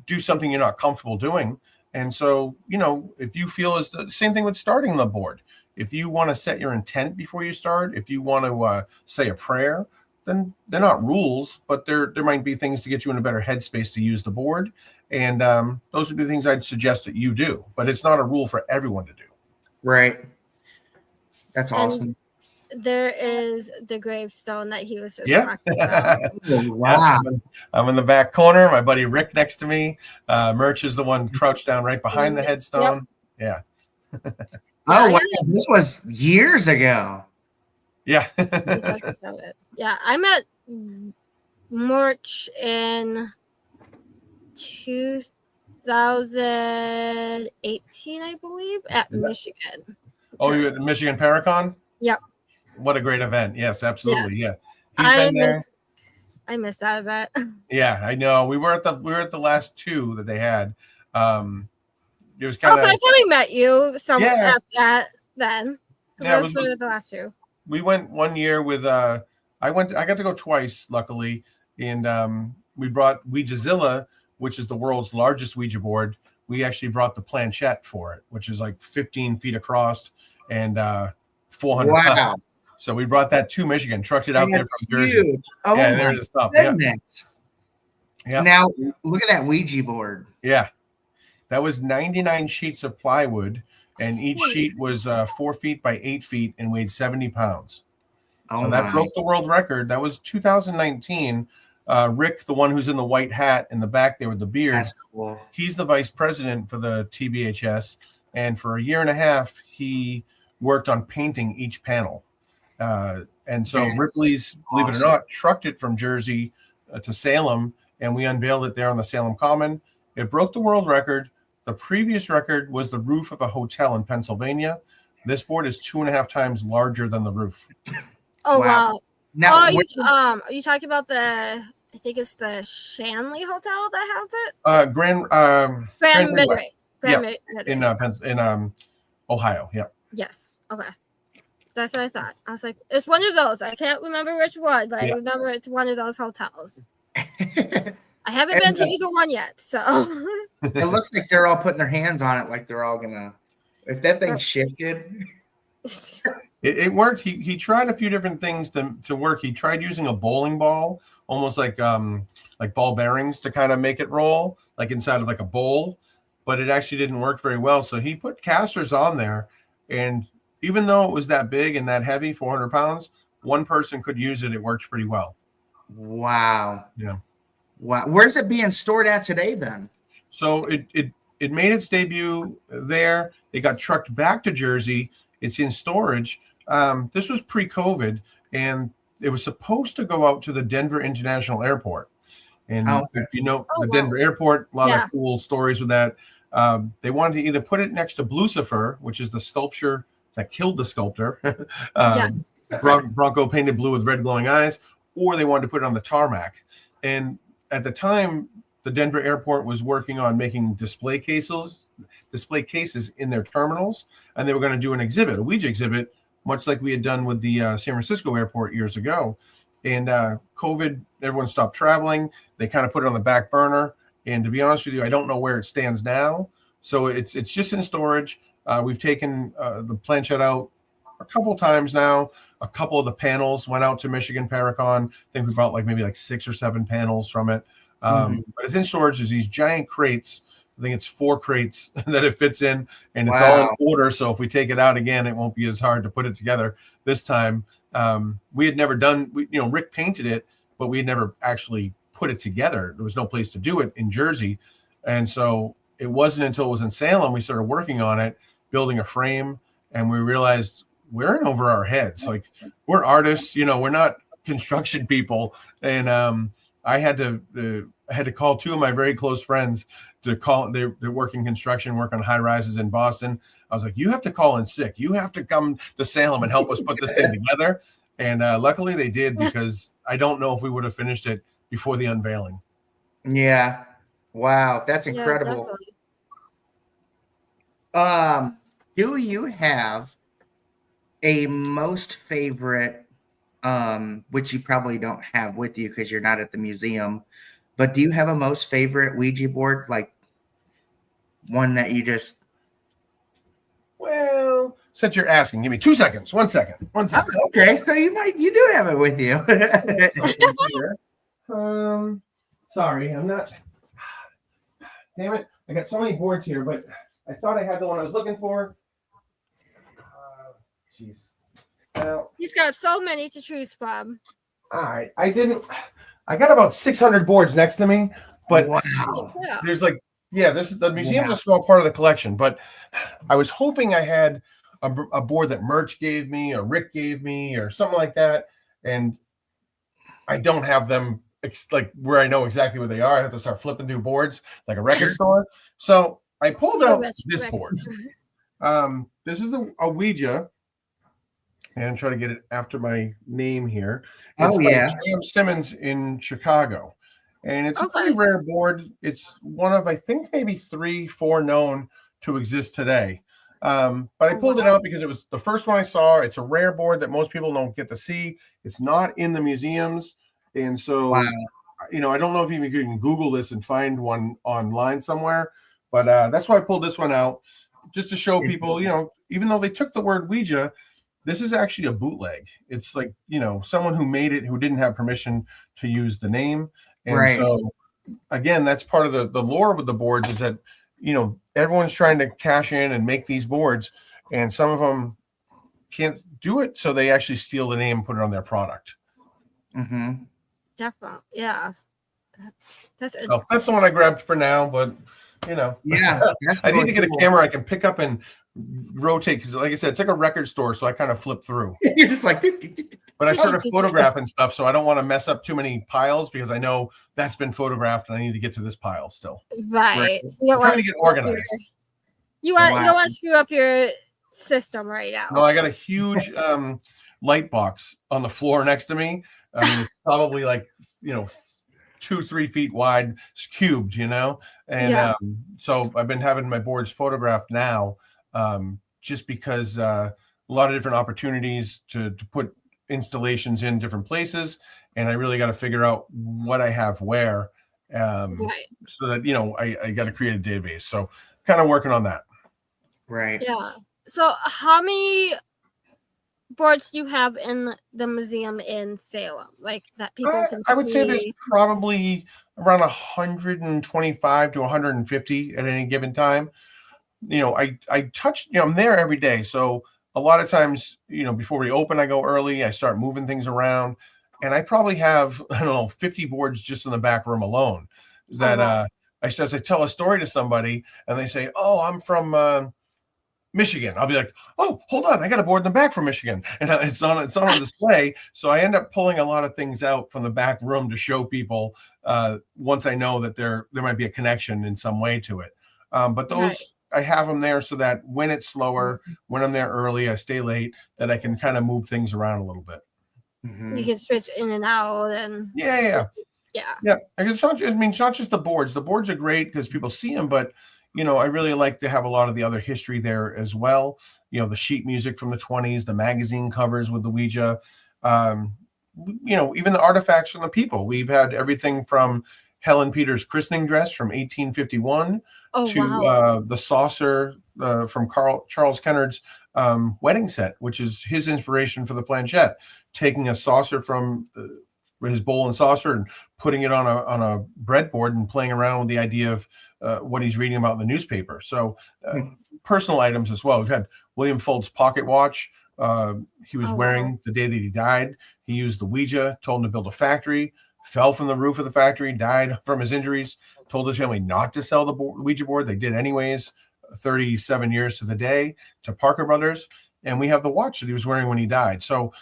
S3: do something you're not comfortable doing. And so, if you feel it's the same thing with starting the board. If you want to set your intent before you start, if you want to say a prayer, then they're not rules, but there might be things to get you in a better headspace to use the board. And those would be the things I'd suggest that you do. But it's not a rule for everyone to do.
S1: Right. That's
S2: And
S1: awesome.
S2: there is the gravestone that he was just
S3: Yeah.
S2: talking about.
S1: Oh, wow.
S3: I'm in the back corner. My buddy Rick next to me. Murch is the one crouched down right behind the headstone. Yeah.
S1: Oh,
S2: I
S1: wow. This was years ago.
S3: Yeah.
S2: Yeah, I met Murch in 2018, I believe, at Michigan.
S3: Oh, you were at Michigan Paracon?
S2: Yep.
S3: What a great event. Yes, absolutely.
S2: Yes.
S3: Yeah. He's been there.
S2: I missed that event.
S3: Yeah, I know. We were at the last two that they had. It was
S2: So
S3: kind
S2: I
S3: of
S2: probably met you
S3: Yeah.
S2: at that then.
S3: Yeah,
S2: Those were the last two.
S3: we went one year with I got to go twice, luckily, and we brought Ouijazilla, which is the world's largest Ouija board. We actually brought the planchette for it, which is like 15 feet across and 400
S1: Wow.
S3: pounds. So we brought that to Michigan, trucked it out there
S1: That's
S3: from Jersey.
S1: huge. Oh,
S3: Yeah,
S1: my
S3: there's the stuff. Yeah.
S1: goodness.
S3: Yeah.
S1: Now, look at that Ouija board.
S3: Yeah. That was 99 sheets of plywood, and each sheet was 4 feet by 8 feet and weighed 70 pounds.
S1: Oh,
S3: So that
S1: my.
S3: broke the world record. That was 2019. Rick, the one who's in the white hat in the back there with the beard,
S1: That's cool.
S3: he's the vice president for the TBHS. And for a year and a half, he worked on painting each panel. And so
S1: That's
S3: Ripley's, believe it or
S1: awesome.
S3: not, trucked it from Jersey to Salem, and we unveiled it there on the Salem Common. It broke the world record. The previous record was the roof of a hotel in Pennsylvania. This board is 2.5 times larger than the roof.
S2: Oh,
S1: Wow.
S2: wow.
S1: Now,
S2: Are you talking about I think it's the Shanley Hotel that has it?
S3: Grand
S2: Midway.
S3: Yeah,
S2: Midway.
S3: in Ohio. Yeah.
S2: Yes. Okay. That's what I thought. I was like, it's one of those. I can't remember which one, but I remember it's one of those hotels. I haven't been to either one yet, so.
S1: It looks like they're all putting their hands on it, like they're all gonna. If that thing shifted.
S3: It worked. He tried a few different things to work. He tried using a bowling ball, almost like ball bearings to kind of make it roll, like inside of like a bowl, but it actually didn't work very well. So he put casters on there, and even though it was that big and that heavy, 400 pounds, one person could use it. It worked pretty well.
S1: Wow.
S3: Yeah.
S1: Wow. Where's it being stored at today then?
S3: So it made its debut there. It got trucked back to Jersey. It's in storage. This was pre-COVID, and it was supposed to go out to the Denver International Airport. And if you know the Denver Airport, a lot of cool stories with that. They wanted to either put it next to Blucifer, which is the sculpture that killed the sculptor,
S2: Yes.
S3: Bronco painted blue with red glowing eyes, or they wanted to put it on the tarmac. And at the time, the Denver Airport was working on making display cases in their terminals, and they were going to do an exhibit, a Ouija exhibit, much like we had done with the San Francisco airport years ago. And COVID, everyone stopped traveling. They kind of put it on the back burner. And to be honest with you, I don't know where it stands now. So it's just in storage. We've taken the planchette out a couple times now. A couple of the panels went out to Michigan Paracon. I think we brought maybe 6 or 7 panels from it. But it's in storage. There's these giant crates. I think it's 4 crates that it fits in, and it's all in order. So if we take it out again, it won't be as hard to put it together this time. We had never done, Rick painted it, but we had never actually put it together. There was no place to do it in Jersey. And so it wasn't until it was in Salem, we started working on it, building a frame, and we realized we're in over our heads. We're artists, we're not construction people. And I had to call 2 of my very close friends to call. They're working construction, work on high rises in Boston. I was like, you have to call in sick. You have to come to Salem and help us put this thing together. And luckily they did, because I don't know if we would have finished it before the unveiling.
S1: Yeah. Wow. That's incredible. Do you have a most favorite, which you probably don't have with you because you're not at the museum, but do you have a most favorite Ouija board, like one that you just?
S3: Well, since you're asking, give me 2 seconds. 1 second. 1 second.
S1: Oh, okay, so you do have it with you.
S3: Sorry, I'm not. Damn it! I got so many boards here, but I thought I had the one I was looking for. Jeez. Now,
S2: He's got so many to choose from.
S3: all right. I got about 600 boards next to me, but
S1: Wow.
S2: Yeah.
S3: there's like, the museum's a small part of the collection, but I was hoping I had a board that Murch gave me, or Rick gave me, or something like that. And I don't have them like where I know exactly where they are. I have to start flipping through boards like a record store. So I pulled out this board. This is a Ouija, and try to get it after my name here. It's by J.M. Simmons in Chicago, and it's a pretty rare board. It's one of, I think, maybe 3-4 known to exist today. But I pulled it out because it was the first one I saw. It's a rare board that most people don't get to see. It's not in the museums, and so I don't know if you can Google this and find one online somewhere. But that's why I pulled this one out, just to show people, even though they took the word Ouija, this is actually a bootleg. It's like, someone who made it who didn't have permission to use the name. And so, again, that's part of the lore with the boards is that, everyone's trying to cash in and make these boards, and some of them can't do it. So they actually steal the name and put it on their product.
S1: Mm-hmm.
S2: Definitely. Yeah. That's
S3: the one I grabbed for now, but
S1: yeah,
S3: I need to get a camera I can pick up and rotate, because like I said, it's like a record store, so I kind of flip through.
S1: You're just like,
S3: but I sort of photograph and stuff, so I don't want to mess up too many piles, because I know that's been photographed and I need to get to this pile still.
S2: Right.
S3: I'm trying to get organized.
S2: You don't want to screw up your system right now.
S3: No, I got a huge light box on the floor next to me. I mean, it's probably like 2-3 feet wide. It's cubed, and so I've been having my boards photographed now, just because a lot of different opportunities to put installations in different places, and I really got to figure out what I have where, so that I got to create a database. So kind of working on that.
S1: Right.
S2: Yeah. So how many boards do you have in the museum in Salem, like that people can see?
S3: I would say there's probably around 125 to 150 at any given time. I touch, I'm there every day. So a lot of times, before we open, I go early, I start moving things around, and I probably have, 50 boards just in the back room alone that I tell a story to somebody and they say, "Oh, I'm from Michigan." I'll be like, "Oh, hold on, I got a board in the back from Michigan," and it's on display. So I end up pulling a lot of things out from the back room to show people once I know that there might be a connection in some way to it. But those I have them there so that when it's slower, when I'm there early, I stay late, that I can kind of move things around a little bit.
S1: Mm-hmm.
S2: You can switch in and out, and
S3: yeah. It's not just the boards. The boards are great because people see them, but I really like to have a lot of the other history there as well. The sheet music from the 1920s, the magazine covers with the Ouija, even the artifacts from the people. We've had everything from Helen Peters' christening dress from 1851 to the saucer from Charles Kennard's wedding set, which is his inspiration for the planchette, taking a saucer from his bowl and saucer and putting it on a breadboard and playing around with the idea of what he's reading about in the newspaper. So personal items as well. We've had William Folt's pocket watch. He was wearing the day that he died. He used the Ouija, told him to build a factory, fell from the roof of the factory, died from his injuries, told his family not to sell the Ouija board. They did anyways, 37 years to the day, to Parker Brothers. And we have the watch that he was wearing when he died. So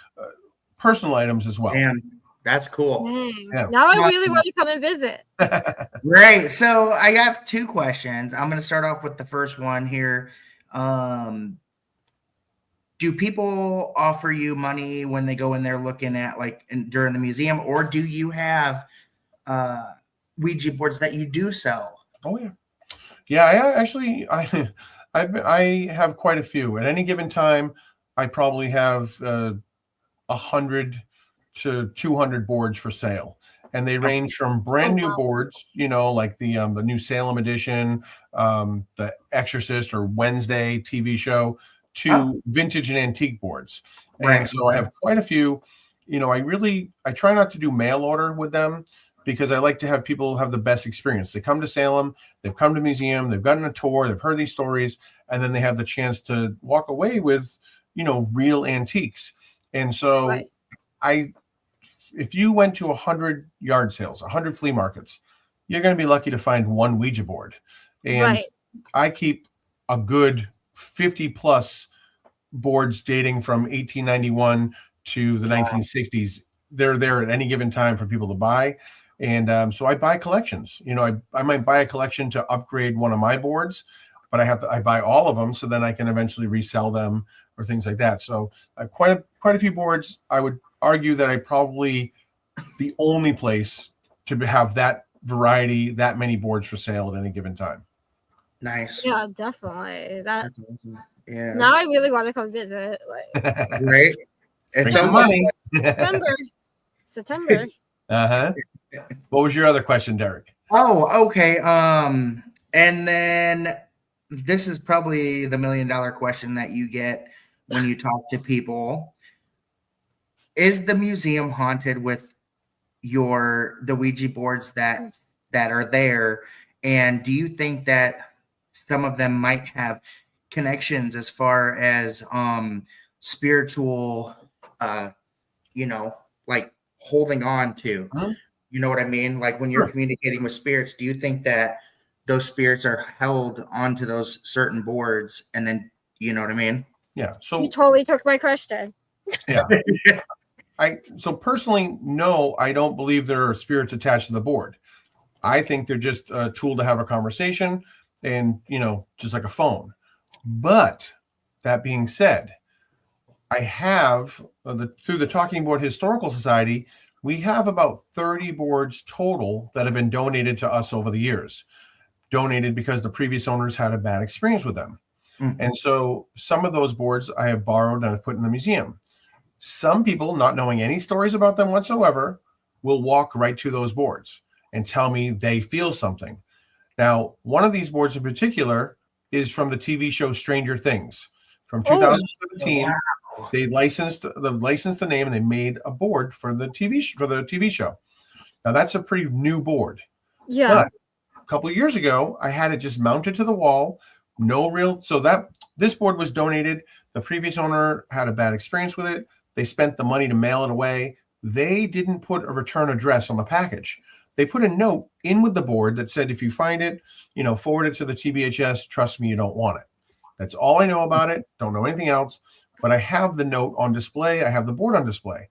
S3: personal items as well.
S1: Man, that's cool.
S3: Yeah.
S2: Now I really want to come and visit.
S1: Great. So I have 2 questions. I'm going to start off with the first one here. Do people offer you money when they go in there looking at during the museum, or do you have Ouija boards that you do sell?
S3: Oh yeah. I have quite a few. At any given time, I probably have 100 to 200 boards for sale, and they range from brand new boards, like the new Salem edition, the Exorcist or Wednesday TV show, to vintage and antique boards. And so I have quite a few. I try not to do mail order with them, because I like to have people have the best experience. They come to Salem, they've come to museum, they've gotten a tour, they've heard these stories, and then they have the chance to walk away with, real antiques. And so
S2: Right.
S3: if you went to 100 yard sales, 100 flea markets, you're going to be lucky to find one Ouija board. And
S2: Right.
S3: I keep a good 50 plus boards dating from 1891 to the 1960s. They're there at any given time for people to buy. And so I buy collections. I might buy a collection to upgrade one of my boards, but I buy all of them so then I can eventually resell them or things like that. So quite a few boards. I would argue that I probably the only place to have that variety, that many boards for sale at any given time.
S1: Nice.
S2: Yeah, definitely. That
S1: That's awesome. Yeah.
S2: now I really want to come visit. Like
S1: Right.
S3: Spend
S1: It's
S3: some
S1: almost
S3: money.
S2: September.
S3: Uh-huh. What was your other question, Derek?
S1: Oh, okay. And then this is probably the $1 million question that you get when you talk to people. Is the museum haunted with the Ouija boards that are there? And do you think that some of them might have connections as far as spiritual like holding on to?
S3: Huh?
S1: You know what I mean? Like when you're
S3: Sure.
S1: communicating with spirits, do you think that those spirits are held onto those certain boards and then, you know what I mean?
S3: Yeah.
S2: You
S3: So
S2: totally took my question.
S3: yeah. So personally, no, I don't believe there are spirits attached to the board. I think they're just a tool to have a conversation and, just like a phone. But that being said, I have through the Talking Board Historical Society, we have about 30 boards total that have been donated to us over the years. Donated because the previous owners had a bad experience with them.
S1: Mm.
S3: And so some of those boards I have borrowed and I've put in the museum. Some people, not knowing any stories about them whatsoever, will walk right to those boards and tell me they feel something. Now, one of these boards in particular is from the TV show Stranger Things. From 2017, they licensed the name and they made a board for the TV show. Now, that's a pretty new board.
S2: Yeah.
S3: But a couple of years ago, I had it just mounted to the wall. This board was donated. The previous owner had a bad experience with it. They spent the money to mail it away. They didn't put a return address on the package. They put a note in with the board that said, if you find it, forward it to the TBHS. Trust me, you don't want it. That's all I know about it. Don't know anything else. But I have the note on display. I have the board on display.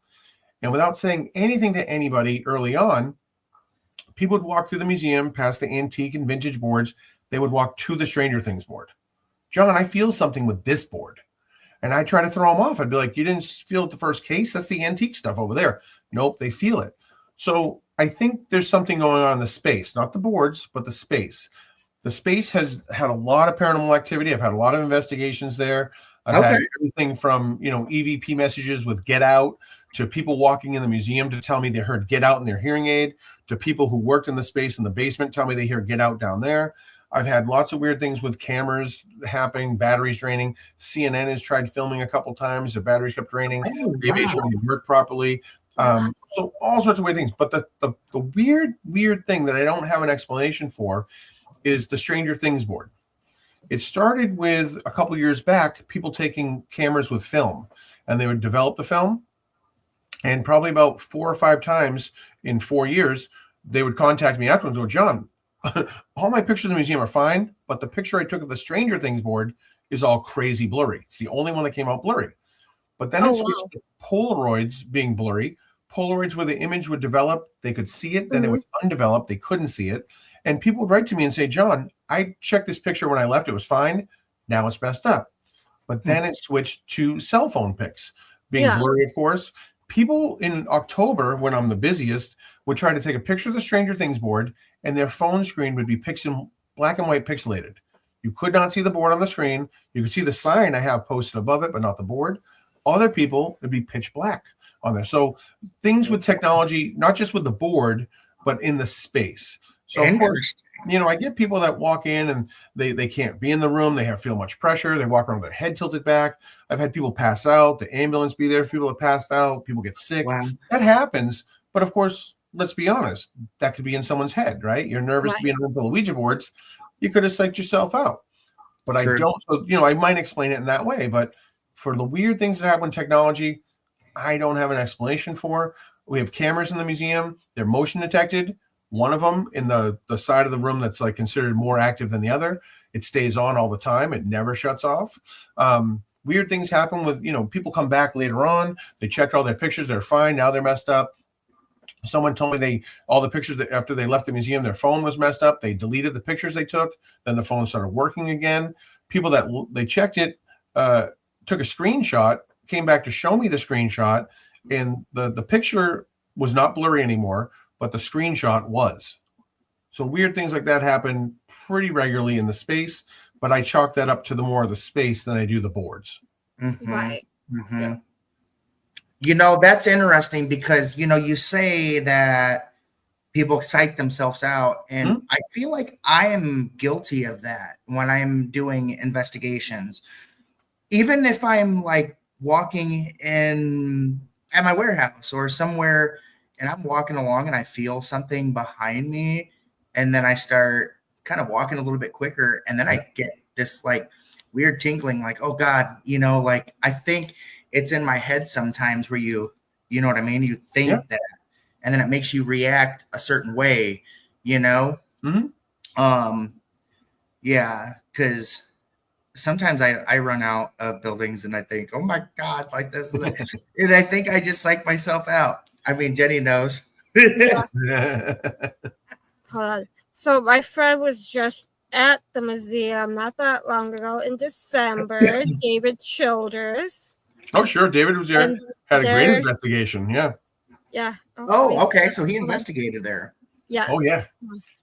S3: And without saying anything to anybody early on, people would walk through the museum, past the antique and vintage boards. They would walk to the Stranger Things board. John, I feel something with this board. And I try to throw them off. I'd be like, you didn't feel it the first case? That's the antique stuff over there. Nope, they feel it. So I think there's something going on in the space, not the boards, but the space. The space has had a lot of paranormal activity. I've had a lot of investigations there. I've had everything from, EVP messages with Get Out to people walking in the museum to tell me they heard Get Out in their hearing aid, to people who worked in the space in the basement tell me they hear Get Out down there. I've had lots of weird things with cameras happening, batteries draining. CNN has tried filming a couple times. Their batteries kept draining. They made sure they worked properly. So all sorts of weird things. But the weird thing that I don't have an explanation for is the Stranger Things board. It started with a couple years back, people taking cameras with film, and they would develop the film. And probably about 4 or 5 times in 4 years, they would contact me afterwards and go, John, all my pictures in the museum are fine, but the picture I took of the Stranger Things board is all crazy blurry. It's the only one that came out blurry. But then it switched to Polaroids being blurry. Polaroids where the image would develop, they could see it, then it would undevelop, they couldn't see it. And people would write to me and say, John, I checked this picture when I left, it was fine. Now it's messed up. But then it switched to cell phone pics, being blurry, of course. People in October, when I'm the busiest, would try to take a picture of the Stranger Things board, and their phone screen would be black and white pixelated. You could not see the board on the screen. You could see the sign I have posted above it, but not the board. Other people, it'd be pitch black on there. So things with technology, not just with the board, but in the space. So of course, I get people that walk in and they can't be in the room. They feel much pressure. They walk around with their head tilted back. I've had people pass out. The ambulance be there for people that passed out. People get sick. Wow. That happens. But of course, let's be honest. That could be in someone's head, right? You're nervous to be in a room full of Ouija boards. You could have psyched yourself out. But I don't. So, I might explain it in that way. But for the weird things that happen in technology, I don't have an explanation for. We have cameras in the museum. They're motion detected. One of them in the side of the room that's like considered more active than the other. It stays on all the time. It never shuts off. Weird things happen with, people come back later on. They checked all their pictures. They're fine. Now they're messed up. Someone told me all the pictures that after they left the museum, their phone was messed up. They deleted the pictures they took. Then the phone started working again. People that they checked it, took a screenshot, came back to show me the screenshot, and the picture was not blurry anymore, but the screenshot was. So weird things like that happen pretty regularly in the space, but I chalk that up to the more of the space than I do the boards.
S1: Mm-hmm.
S2: Right.
S1: Mm-hmm.
S3: Yeah.
S1: That's interesting because, you say that people psych themselves out. And I feel like I am guilty of that when I'm doing investigations. Even if I'm like walking at my warehouse or somewhere and I'm walking along and I feel something behind me, and then I start kind of walking a little bit quicker, and then I get this like weird tingling, like, oh God, like I think it's in my head sometimes where you know what I mean? You think that, and then it makes you react a certain way,
S3: Mm-hmm.
S1: Because sometimes I run out of buildings and I think, oh my God, like this is and I think I just psych myself out. I mean, Jenny knows.
S2: Hold on. So my friend was just at the museum not that long ago in December. David Childers.
S3: Oh, sure. David was there.
S2: And
S3: had a great investigation. Yeah.
S2: Yeah.
S1: Oh, okay. So he investigated there.
S2: Yes.
S3: Oh, yeah.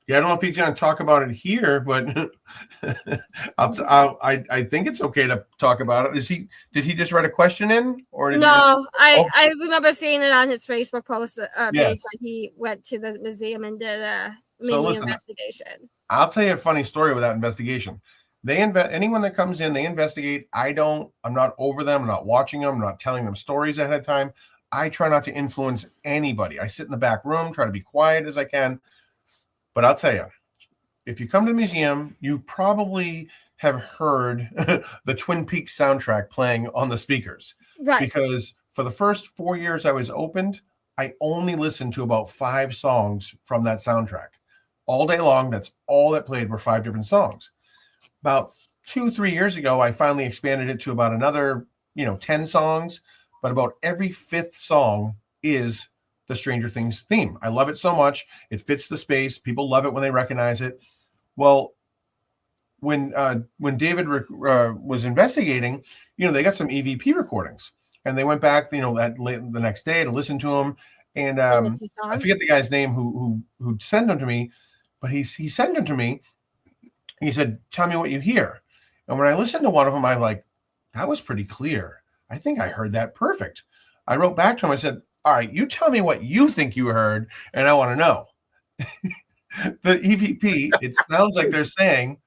S3: Yeah, I don't know if he's going to talk about it here, but I think it's okay to talk about it. Did he just write a question in, or
S2: no? I remember seeing it on his Facebook post page that he went to the museum and did a mini investigation.
S3: I'll tell you a funny story with that investigation. Anyone that comes in, they investigate. I'm not over them. I'm not watching them. I'm not telling them stories ahead of time. I try not to influence anybody. I sit in the back room, try to be quiet as I can. But I'll tell you, if you come to the museum, you probably have heard the Twin Peaks soundtrack playing on the speakers.
S2: Right.
S3: Because for the first 4 years I was opened, I only listened to about 5 songs from that soundtrack. All day long, that's all that played were 5 different songs. About 2-3 years ago, I finally expanded it to about another, 10 songs. But about every 5th song is the Stranger Things theme. I love it so much. It fits the space. People love it when they recognize it. Well, when David was investigating, they got some EVP recordings, and they went back, the next day to listen to them. And I forget the guy's name who sent them to me, but he sent them to me. He said, "Tell me what you hear." And when I listened to one of them, I'm like, "That was pretty clear. I think I heard that perfect." I wrote back to him. I said, "All right, you tell me what you think you heard, and I want to know." The EVP, it sounds like they're saying,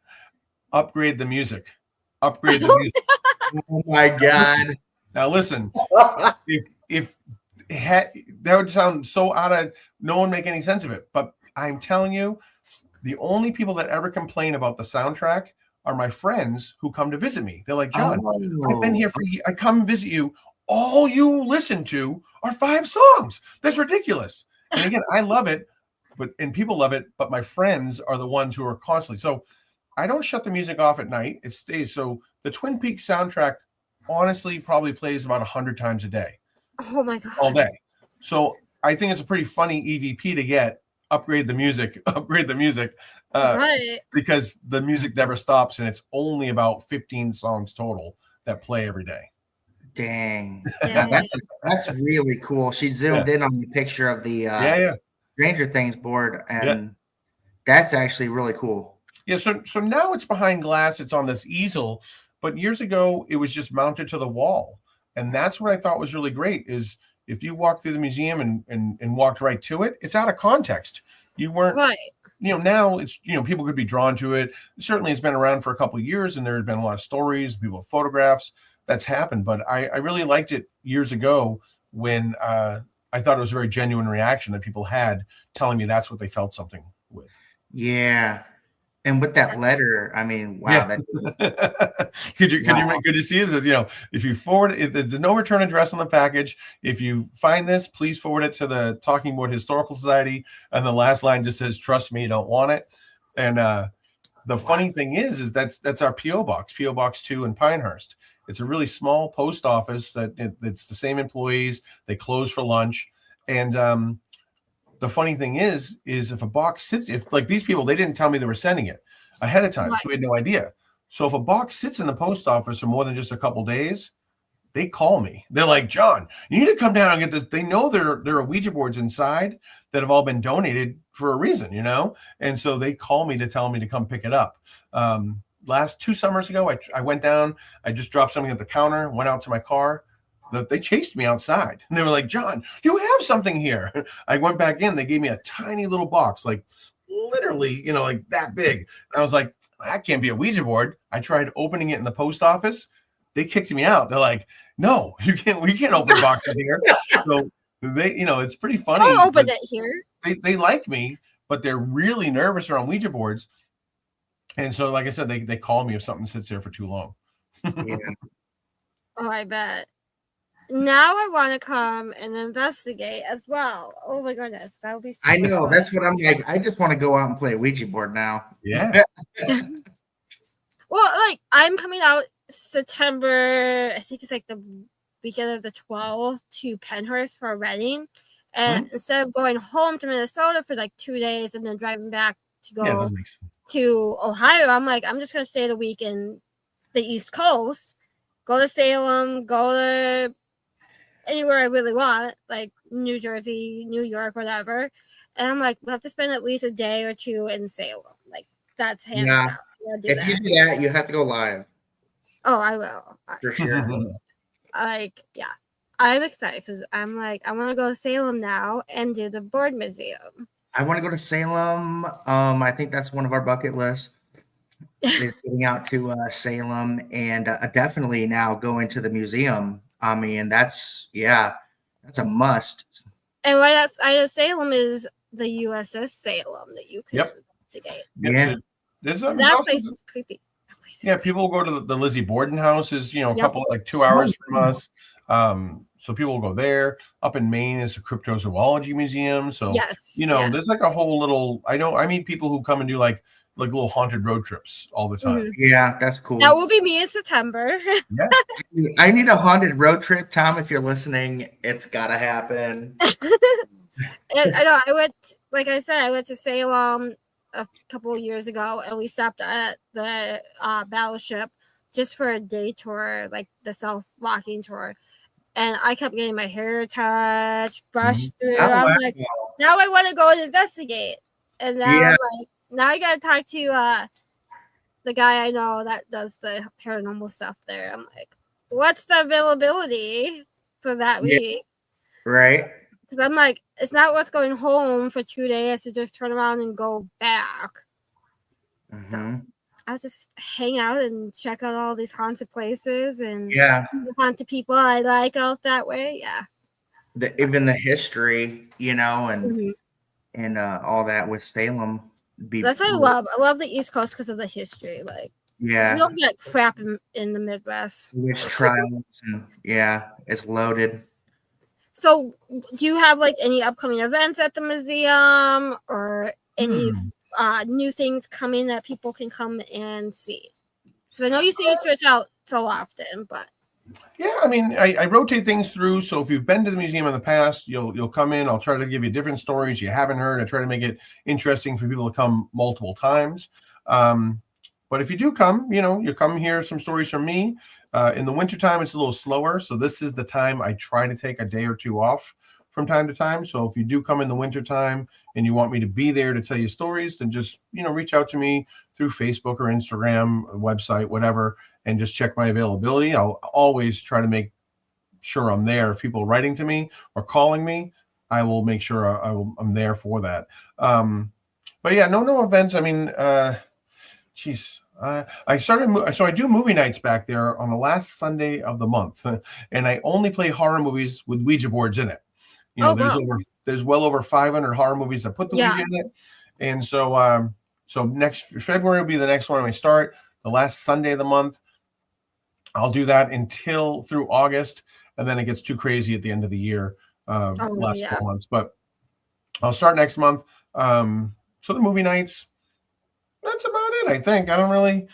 S3: "Upgrade the music. Upgrade the music."
S1: Oh my God.
S3: Now listen, if that would sound so no one make any sense of it. But I'm telling you, the only people that ever complain about the soundtrack are my friends who come to visit me. They're like, "John, I've been here I come visit you. All you listen to are 5 songs. That's ridiculous." And again, I love it, and people love it, but my friends are the ones who are constantly. So I don't shut the music off at night. It stays. So the Twin Peaks soundtrack honestly probably plays about 100 times a day.
S2: Oh my God.
S3: All day. So I think it's a pretty funny EVP to get. Upgrade the music,
S2: right.
S3: Because the music never stops, and it's only about 15 songs total that play every day.
S1: Dang. That's really cool. She zoomed in on the picture of the Stranger Things board, and that's actually really cool.
S3: Yeah, so now it's behind glass, it's on this easel, but years ago it was just mounted to the wall. And that's what I thought was really great is if you walk through the museum and walked right to it, it's out of context. You weren't
S2: right.
S3: Now it's people could be drawn to it. Certainly it's been around for a couple of years, and there's been a lot of stories, people have photographs that's happened. But I really liked it years ago when I thought it was a very genuine reaction that people had telling me that's what they felt something with.
S1: Yeah. And with that letter, I mean, wow,
S3: Yeah.
S1: that
S3: Could you see it? It says, if you forward it, there's no return address on the package. If you find this, please forward it to the Talking Board Historical Society. And the last line just says, "Trust me, you don't want it." And the funny thing is that's our PO box, PO Box 2 in Pinehurst. It's a really small post office it's the same employees. They close for lunch, and the funny thing is if a box sits, if like these people, they didn't tell me they were sending it ahead of time, so we had no idea. So if a box sits in the post office for more than just a couple days, they call me. They're like, "John, you need to come down and get this." They know there are Ouija boards inside that have all been donated for a reason, and so they call me to tell me to come pick it up. Last 2 summers ago, I went down. I just dropped something at the counter, went out to my car. They chased me outside, and they were like, "John, you have something here." I went back in. They gave me a tiny little box, like literally, like that big. And I was like, "That can't be a Ouija board." I tried opening it in the post office. They kicked me out. They're like, "No, you can't. We can't open boxes here." So they, it's pretty funny.
S2: Don't open it here.
S3: They like me, but they're really nervous around Ouija boards. And so, like I said, they call me if something sits there for too long.
S1: Yeah.
S2: Oh, I bet. Now I want to come and investigate as well. Oh my goodness, that would be so
S1: I know.
S2: fun.
S1: That's what I'm like. I just want to go out and play a Ouija board now.
S3: Yeah.
S2: Well, like I'm coming out September, I think it's like the weekend of the 12th to Penhurst for a wedding. And instead of going home to Minnesota for like 2 days and then driving back to go to Ohio, I'm like, I'm just going to stay the week in the East Coast, go to Salem, go to anywhere I really want, like New Jersey, New York, whatever. And I'm like, we have to spend at least a day or two in Salem. Like, that's hands down.
S1: If you do that, you have to go live.
S2: Oh, I will.
S1: For sure.
S2: Like, yeah. I'm excited because I'm like, I want to go to Salem now and do the board museum.
S1: I want to go to Salem. I think that's one of our bucket lists. Is getting out to Salem and definitely now going to the museum. I mean, that's a must.
S2: And right outside of Salem is the USS Salem that you can investigate.
S1: Yeah.
S2: That place is creepy.
S3: Yeah, people will go to the Lizzie Borden house is, a couple, like 2 hours from us. So people will go there. Up in Maine is a cryptozoology museum. So, there's like a whole little, I meet people who come and do like little haunted road trips all the time.
S1: Yeah, that's cool.
S2: That will be me in September.
S3: Yeah.
S1: I need a haunted road trip. Tom, if you're listening, it's got to happen.
S2: And I know, like I said, I went to Salem a couple of years ago and we stopped at the Battleship just for a day tour, like the self-walking tour. And I kept getting my hair touched, brushed through. I'm like, now I want to go and investigate. And now I'm like, now I gotta talk to the guy I know that does the paranormal stuff there. I'm like, what's the availability for that week?
S1: Right.
S2: Because I'm like, it's not worth going home for 2 days to just turn around and go back. So I'll just hang out and check out all these haunted places and haunted people I like out that way. Yeah.
S1: Even the history, and all that with Salem.
S2: That's what I love. I love the East Coast because of the history. Like, you don't get crap in the Midwest.
S1: Witch trials, and it's loaded.
S2: So, do you have like any upcoming events at the museum or any new things coming that people can come and see? Because I know you say you switch out so often, but
S3: yeah, I mean, I rotate things through. So if you've been to the museum in the past, you'll come in. I'll try to give you different stories you haven't heard. I try to make it interesting for people to come multiple times. But if you do come, you come hear some stories from me. In the wintertime, it's a little slower. So this is the time I try to take a day or two off from time to time. So if you do come in the wintertime and you want me to be there to tell you stories, then just, reach out to me through Facebook or Instagram, website, whatever, and just check my availability. I'll always try to make sure I'm there. If people are writing to me or calling me, I will make sure I'm there for that. But yeah, no events. I mean, I do movie nights back there on the last Sunday of the month, and I only play horror movies with Ouija boards in it. There's well over 500 horror movies that put the Ouija in it, and so So next February will be the next one I start. The last Sunday of the month. I'll do that through August, and then it gets too crazy at the end of the year. Last 4 months, but I'll start next month. So the movie nights, that's about it. I think I don't really,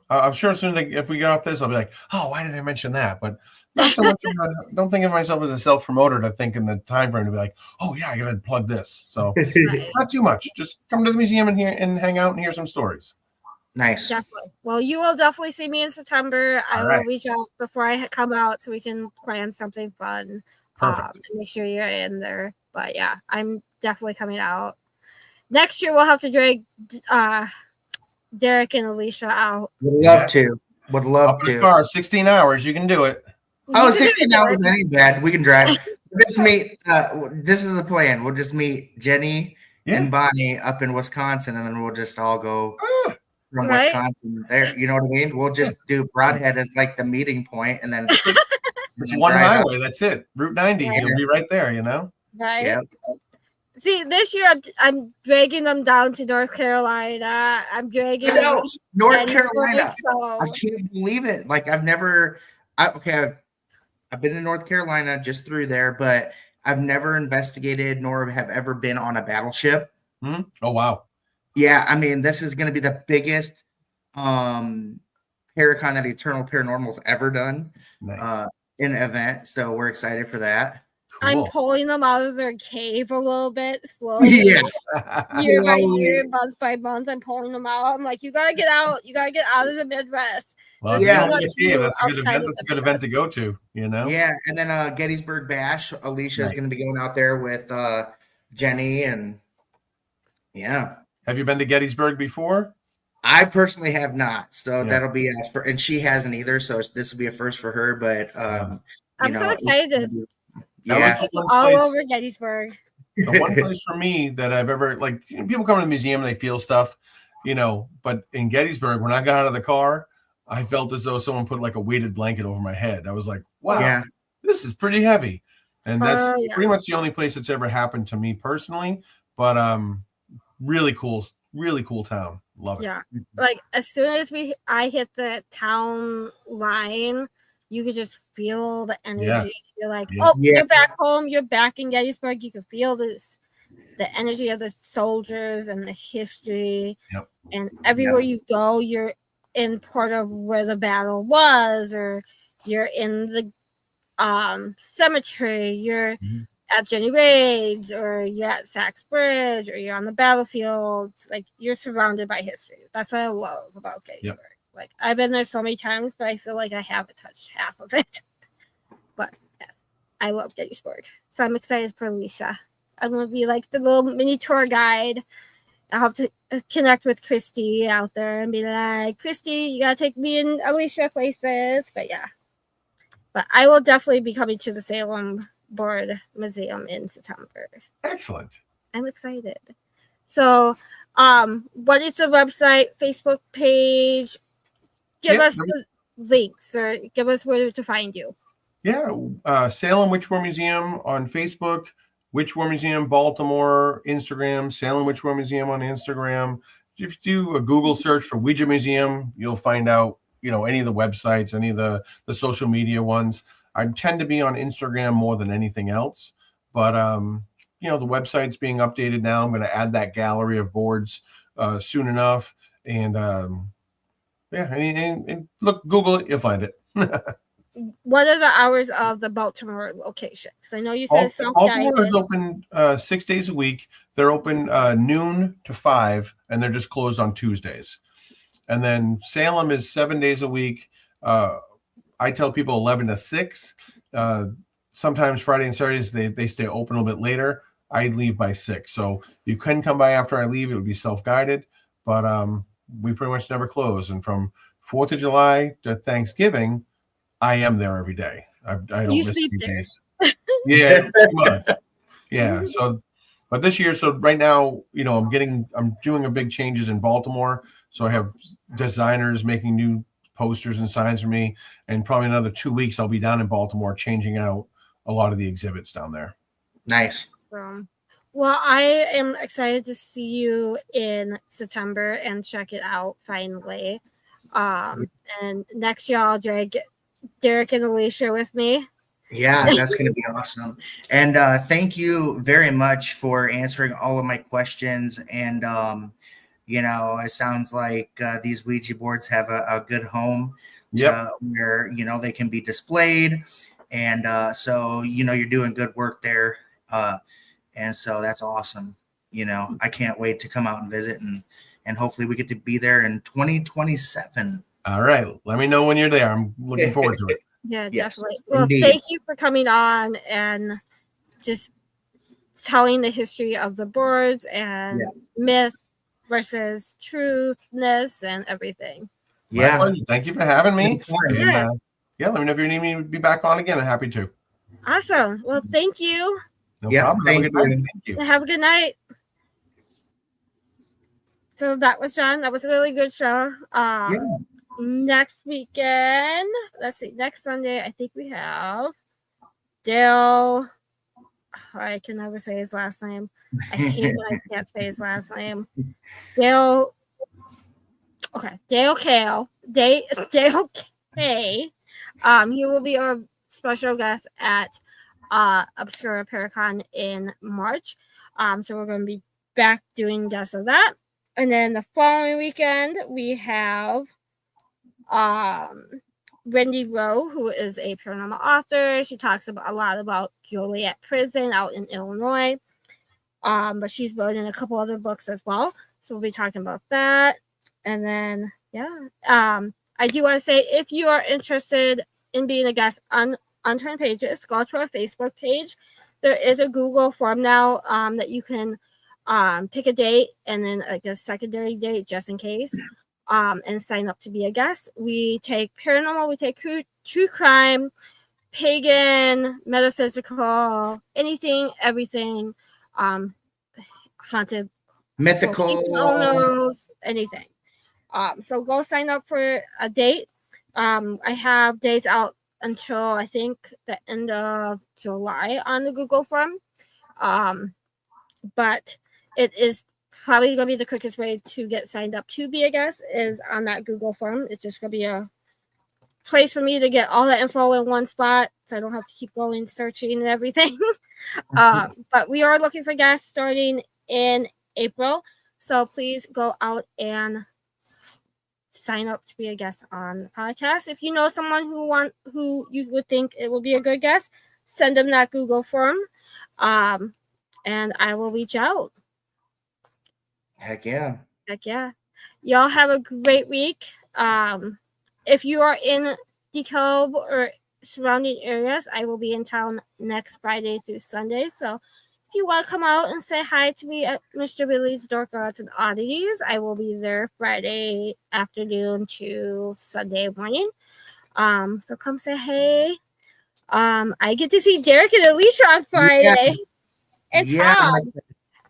S3: I'm sure as soon as if we get off this, I'll be like, oh, why did I mention that? But not so much. Don't think of myself as a self promoter to think in the time frame to be like, oh yeah, I gotta plug this. So not too much. Just come to the museum and hang out and hear some stories.
S1: Nice.
S2: Definitely. Well, you will definitely see me in September. I will reach out before I come out so we can plan something fun.
S3: Perfect.
S2: And make sure you're in there. But yeah, I'm definitely coming out. Next year, we'll have to drag Derek and Alicia out.
S1: Would love to. Would love to.
S3: Car, 16 hours. You can do it.
S1: Oh, 16 hours ain't bad. We can drive. Just meet. This is the plan. We'll just meet Jenny and Bonnie up in Wisconsin, and then we'll just all go from Wisconsin there. You know what I mean? We'll just do Broadhead as like the meeting point, and then
S3: it's one highway. That's it. Route 90. You'll be right there.
S2: Right.
S1: Yeah.
S2: See, this year I'm dragging them down to North Carolina. I'm dragging them
S1: North Carolina.
S2: So.
S1: I can't believe it. Like I've been in North Carolina just through there, but I've never investigated nor have ever been on a battleship.
S3: Mm-hmm. Oh wow.
S1: Yeah, I mean, this is going to be the biggest Paracon that Eternal Paranormal's ever done in an event. So we're excited for that.
S3: Cool.
S2: I'm pulling them out of their cave a little bit slowly.
S1: Yeah.
S2: Year by year, month by month, I'm pulling them out. I'm like, you gotta get out. You gotta get out of the Midwest.
S3: Well, that's a good event. That's a good event to go to.
S1: Yeah, and then Gettysburg Bash. Alicia is going to be going out there with Jenny, and yeah.
S3: Have you been to Gettysburg before?
S1: I personally have not, so that'll be and she hasn't either. So this will be a first for her. But
S2: I'm so excited.
S1: Yeah,
S2: all over Gettysburg.
S3: The one place for me that I've ever people come to the museum and they feel stuff, but in Gettysburg, when I got out of the car, I felt as though someone put like a weighted blanket over my head. I was like, wow, this is pretty heavy. And that's pretty much the only place that's ever happened to me personally. But really cool town. Love it.
S2: Yeah. Like as soon as I hit the town line, you could just feel the energy. Yeah. You're like, you're back home. You're back in Gettysburg. You can feel the energy of the soldiers and the history.
S3: Yep.
S2: And everywhere you go, you're in part of where the battle was, or you're in the cemetery. You're at Jenny Raid's, or you're at Sachs Bridge, or you're on the battlefield. Like you're surrounded by history. That's what I love about Gettysburg. Yep. Like I've been there so many times, but I feel like I haven't touched half of it. But yes, I love Gettysburg. So I'm excited for Alicia. I'm gonna be like the little mini tour guide. I'll have to connect with Christy out there and be like, Christy, you gotta take me and Alicia places. But yeah. But I will definitely be coming to the Salem Board Museum in September.
S3: Excellent.
S2: I'm excited. So what is the website, Facebook page? Give us the links, or give us where to find you.
S3: Yeah, Salem Witchmore Museum on Facebook, Witchmore Museum Baltimore, Instagram, Salem Witchmore Museum on Instagram. If you do a Google search for Ouija Museum, you'll find out, any of the websites, any of the social media ones. I tend to be on Instagram more than anything else, but the website's being updated now. I'm going to add that gallery of boards soon enough, and and look, Google it, you'll find it.
S2: What are the hours of the Baltimore location? Because I know you said
S3: Baltimore is open 6 days a week. They're open noon to 5, and they're just closed on Tuesdays. And then Salem is 7 days a week. I tell people 11 to 6. Sometimes Friday and Saturdays they stay open a little bit later. I leave by 6, so you can come by after I leave. It would be self-guided, but we pretty much never close. And from 4th of July to Thanksgiving, I am there every day. I don't miss
S2: sleep
S3: any
S2: there.
S3: days. Yeah, yeah. So, but this year, so right now, I'm doing a big changes in Baltimore. So I have designers making new posters and signs for me, and probably another 2 weeks I'll be down in Baltimore changing out a lot of the exhibits down there.
S1: Nice.
S2: Well, I am excited to see you in September and check it out finally. And next year I'll drag Derek and Alicia with me.
S1: Yeah, that's going to be awesome. And thank you very much for answering all of my questions. And, it sounds like these Ouija boards have a good home where, they can be displayed. And so, you're doing good work there. And so that's awesome. I can't wait to come out and visit and hopefully we get to be there in 2027.
S3: All right. Let me know when you're there. I'm looking forward to it.
S2: Yeah,
S1: Yes,
S2: definitely. Well,
S1: indeed.
S2: Thank you for coming on and just telling the history of the boards and myth versus truthness and everything.
S1: Yeah.
S3: Thank you for having me.
S2: Yes.
S3: Let me know if you need me to be back on again. I'm happy to.
S2: Awesome. Well, thank you.
S3: No problem. Have a good night. Thank you.
S2: Have a good night. So that was John. That was a really good show. Next weekend, let's see, next Sunday, I think we have Dale. I can never say his last name. I hate when I can't say his last name. Dale. Okay, Dale K. He will be our special guest at Obscura Paracon in March. So we're going to be back doing just of that. And then the following weekend, we have Wendy Rowe, who is a paranormal author. She talks about a lot about Joliet Prison out in Illinois. But she's written a couple other books as well. So we'll be talking about that. And then, I do want to say, if you are interested in being a guest on Unturned Pages, go to our Facebook page. There is a Google form now that you can pick a date and then like a secondary date just in case. And sign up to be a guest. We take paranormal, we take true crime, pagan, metaphysical, anything, everything, haunted,
S1: mythical,
S2: anything. So go sign up for a date. I have dates out until I think the end of July on the Google form. But it is probably going to be the quickest way to get signed up to be a guest is on that Google form. It's just going to be a place for me to get all that info in one spot so I don't have to keep going searching and everything. But we are looking for guests starting in April. So please go out and sign up to be a guest on the podcast. If you know someone who you would think it will be a good guest, send them that Google form. And I will reach out.
S1: Heck yeah.
S2: Y'all have a great week. If you are in DeKalb or surrounding areas, I will be in town next Friday through Sunday. So if you want to come out and say hi to me at Mr. Billy's Dark Arts and Oddities, I will be there Friday afternoon to Sunday morning. So come say hey. I get to see Derek and Alicia on Friday. And Tom.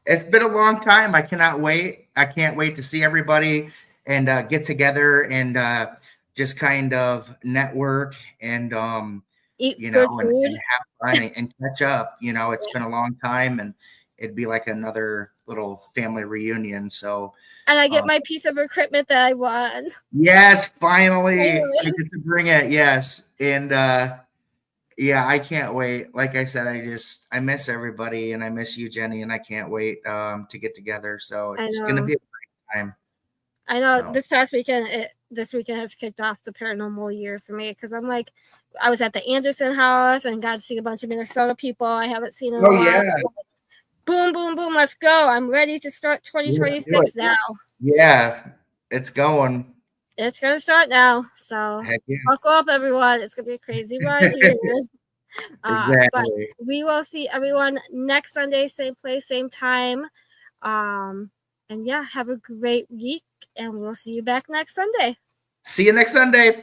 S1: It's been a long time. I cannot wait. I can't wait to see everybody and get together and just kind of network and
S2: eat good food
S1: and have fun and catch up. It's been a long time and it'd be like another little family reunion. So
S2: and I get my piece of equipment that I won.
S1: Yes, finally. I get to bring it. Yes. And I can't wait. Like I said, I miss everybody and I miss you, Jenny, and I can't wait to get together. So it's going to be a great time.
S2: I know this past weekend, this weekend has kicked off the paranormal year for me because I was at the Anderson house and got to see a bunch of Minnesota people I haven't seen in a while.
S1: Yeah.
S2: Boom, boom, boom. Let's go. I'm ready to start 2026 now.
S1: Yeah, it's going.
S2: It's going to start now. So buckle up, everyone. It's going to be a crazy ride here.
S1: Exactly.
S2: But we will see everyone next Sunday, same place, same time. And have a great week. And we'll see you back next Sunday.
S1: See you next Sunday.